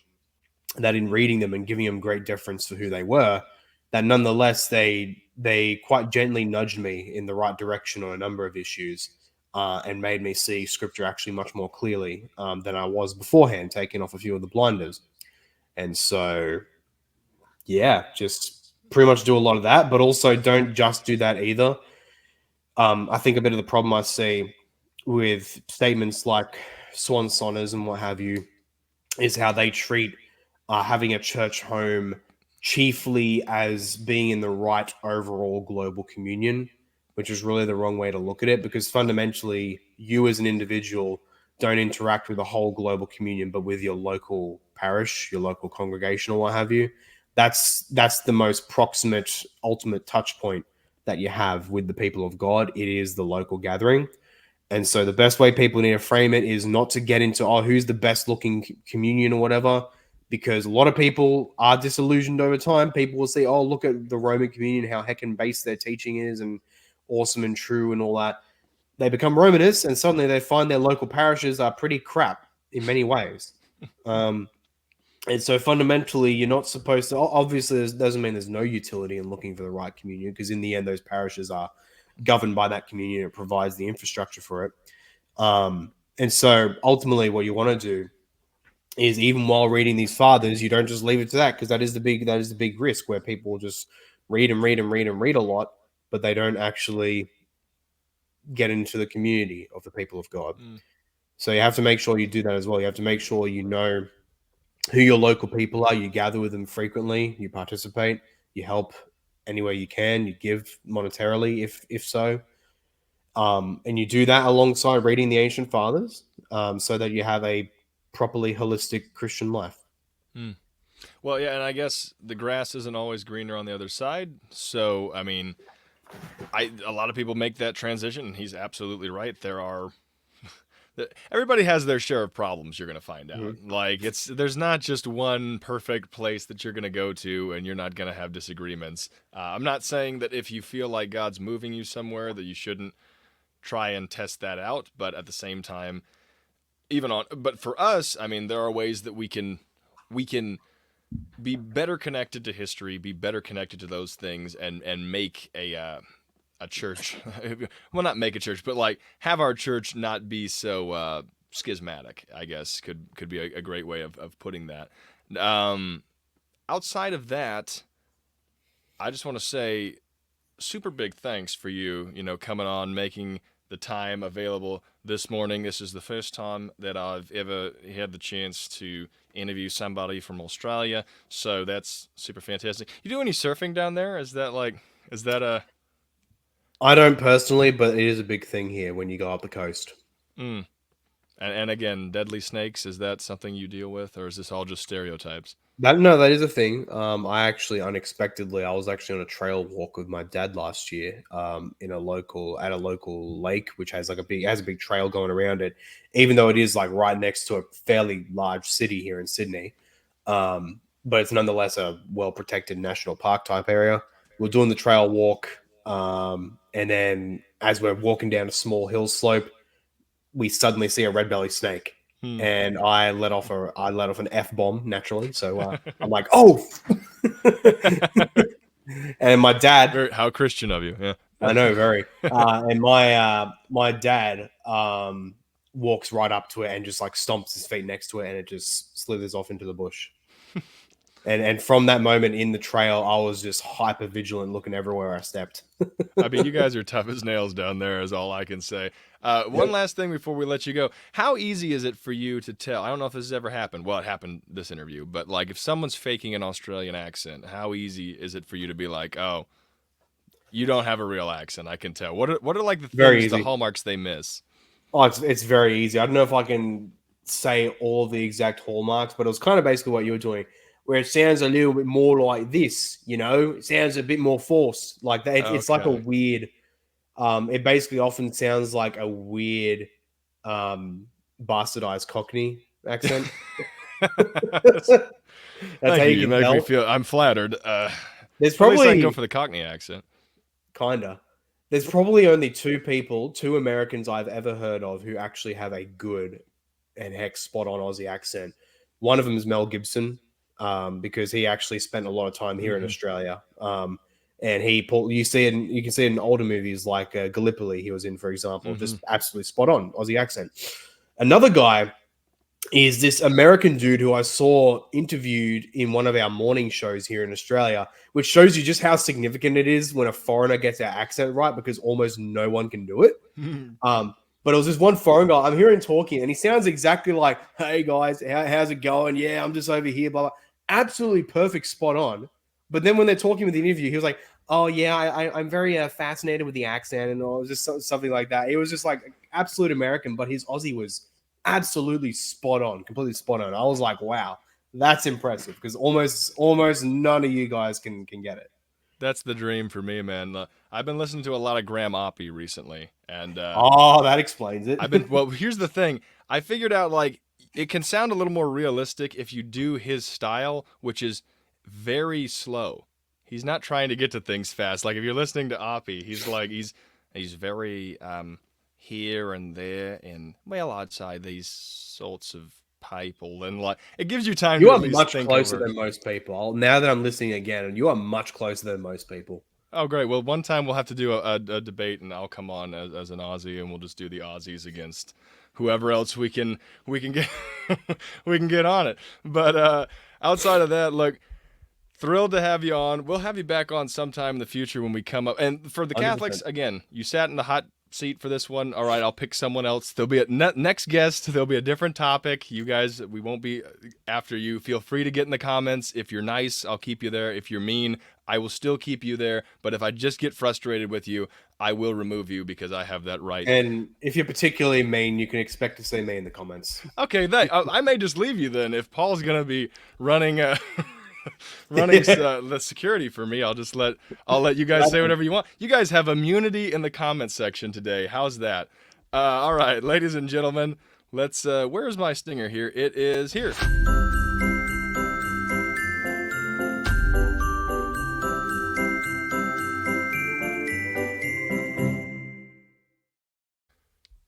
that in reading them and giving them great deference for who they were, that nonetheless they quite gently nudged me in the right direction on a number of issues, and made me see Scripture actually much more clearly than I was beforehand, taking off a few of the blinders. And so, yeah, just pretty much do a lot of that, but also don't just do that either. I think a bit of the problem I see with statements like swan sonners and what have you is how they treat having a church home chiefly as being in the right overall global communion, which is really the wrong way to look at it, because fundamentally you as an individual don't interact with the whole global communion, but with your local parish, your local congregation, or what have you. That's the most proximate, ultimate touch point that you have with the people of God. It is the local gathering. And so the best way people need to frame it is not to get into, who's the best looking communion or whatever, because a lot of people are disillusioned over time. People will say, look at the Roman communion, how heckin' base their teaching is and awesome and true and all that. They become Romanists, and suddenly they find their local parishes are pretty crap in many ways. And so fundamentally, you're not supposed to, obviously, this doesn't mean there's no utility in looking for the right communion, because in the end, those parishes are governed by that communion. It provides the infrastructure for it. And so ultimately what you want to do is even while reading these fathers, you don't just leave it to that, because that is the big risk where people just read and read and read and read a lot, but they don't actually get into the community of the people of God. So you have to make sure you do that as well. You have to make sure you know who your local people are. You gather with them frequently. You participate. You help any way you can. You give monetarily, if so, and you do that alongside reading the ancient fathers, so that you have a properly holistic Christian life. Well, yeah, and I guess the grass isn't always greener on the other side. So, I mean, a lot of people make that transition, and he's absolutely right. Everybody has their share of problems. You're gonna find out. Like there's not just one perfect place that you're gonna go to, and you're not gonna have disagreements. I'm not saying that if you feel like God's moving you somewhere that you shouldn't try and test that out, but at the same time, but for us, I mean, there are ways that we can be better connected to history, be better connected to those things, and make a church. Well, not make a church, but like have our church not be so schismatic, I guess could be a great way of putting that. Outside of that, I just want to say super big thanks for you, coming on, making the time available this morning. This is the first time that I've ever had the chance to interview somebody from Australia, so that's super fantastic. You do any surfing down there? Is that a... I don't personally, but it is a big thing here when you go up the coast. And again, deadly snakes, is that something you deal with, or is this all just stereotypes? That is a thing. I was actually on a trail walk with my dad last year, at a local lake, which has a big trail going around it, even though it is like right next to a fairly large city here in Sydney. But it's nonetheless a well protected national park type area. We're doing the trail walk, and then as we're walking down a small hill slope, we suddenly see a red belly snake. And I let off an F-bomb naturally. So I'm like, oh, and my dad, How Christian of you. Yeah. I know, very. And my dad walks right up to it and just like stomps his feet next to it, and it just slithers off into the bush. And from that moment in the trail, I was just hyper vigilant, looking everywhere I stepped. I mean, you guys are tough as nails down there, is all I can say. One last thing before we let you go. How easy is it for you to tell? I don't know if this has ever happened. Well, it happened this interview, but like if someone's faking an Australian accent, how easy is it for you to be like, oh, you don't have a real accent? I can tell. What are like the things, the hallmarks they miss? Oh, it's very easy. I don't know if I can say all the exact hallmarks, but it was kind of basically what you were doing, where it sounds a little bit more like this, it sounds a bit more forced like that. It's like a weird, it basically often sounds like a weird, bastardized Cockney accent. That's Thank how you. you You can make tell. me feel, I'm flattered. There's At least I probably can go for the Cockney accent. kinda. There's probably only two Americans I've ever heard of who actually have a good and heck spot on Aussie accent. One of them is Mel Gibson, because he actually spent a lot of time here in Australia. And you can see it in older movies like Gallipoli he was in, for example, just absolutely spot on Aussie accent. Another guy is this American dude who I saw interviewed in one of our morning shows here in Australia, which shows you just how significant it is when a foreigner gets our accent right, because almost no one can do it. But it was this one foreign guy. I'm hearing talking, and he sounds exactly like, "Hey guys, how's it going? Yeah, I'm just over here." Blah blah. Absolutely perfect, spot on. But then when they're talking with the interview, he was like, "Oh yeah, I'm very fascinated with the accent," and all, just something like that. It was just like absolute American, but his Aussie was absolutely spot on, completely spot on. I was like, "Wow, that's impressive," because almost none of you guys can get it. That's the dream for me, man. I've been listening to a lot of Graham Oppie recently, and That explains it. well, here's the thing. I figured out like it can sound a little more realistic if you do his style, which is very slow. He's not trying to get to things fast. Like if you're listening to Oppie, he's very here and there, and well, outside these sorts of people, and like it gives you time You to are at least much think closer over. than most people. Now that I'm listening again, you are much closer than most people. Oh, great. Well, one time we'll have to do a debate, and I'll come on as an Aussie, and we'll just do the Aussies against whoever else we can get we can get on it. But outside of that, look, thrilled to have you on. We'll have you back on sometime in the future when we come up. And for the Catholics, 100%. again, you sat in the hot seat for this one. All right, I'll pick someone else. There'll be a next guest. There'll be a different topic. You guys, we won't be after you. Feel free to get in the comments. If you're nice, I'll keep you there. If you're mean, I will still keep you there. But if I just get frustrated with you, I will remove you because I have that right. And if you're particularly mean, you can expect to see me in the comments. Okay, I may just leave you then. If Paul's gonna be running running the security for me, I'll let you guys say whatever you want. You guys have immunity in the comment section today. How's that? All right, ladies and gentlemen, let's. Where's my stinger here? It is here.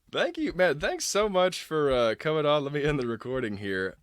Thank you, man. Thanks so much for coming on. Let me end the recording here.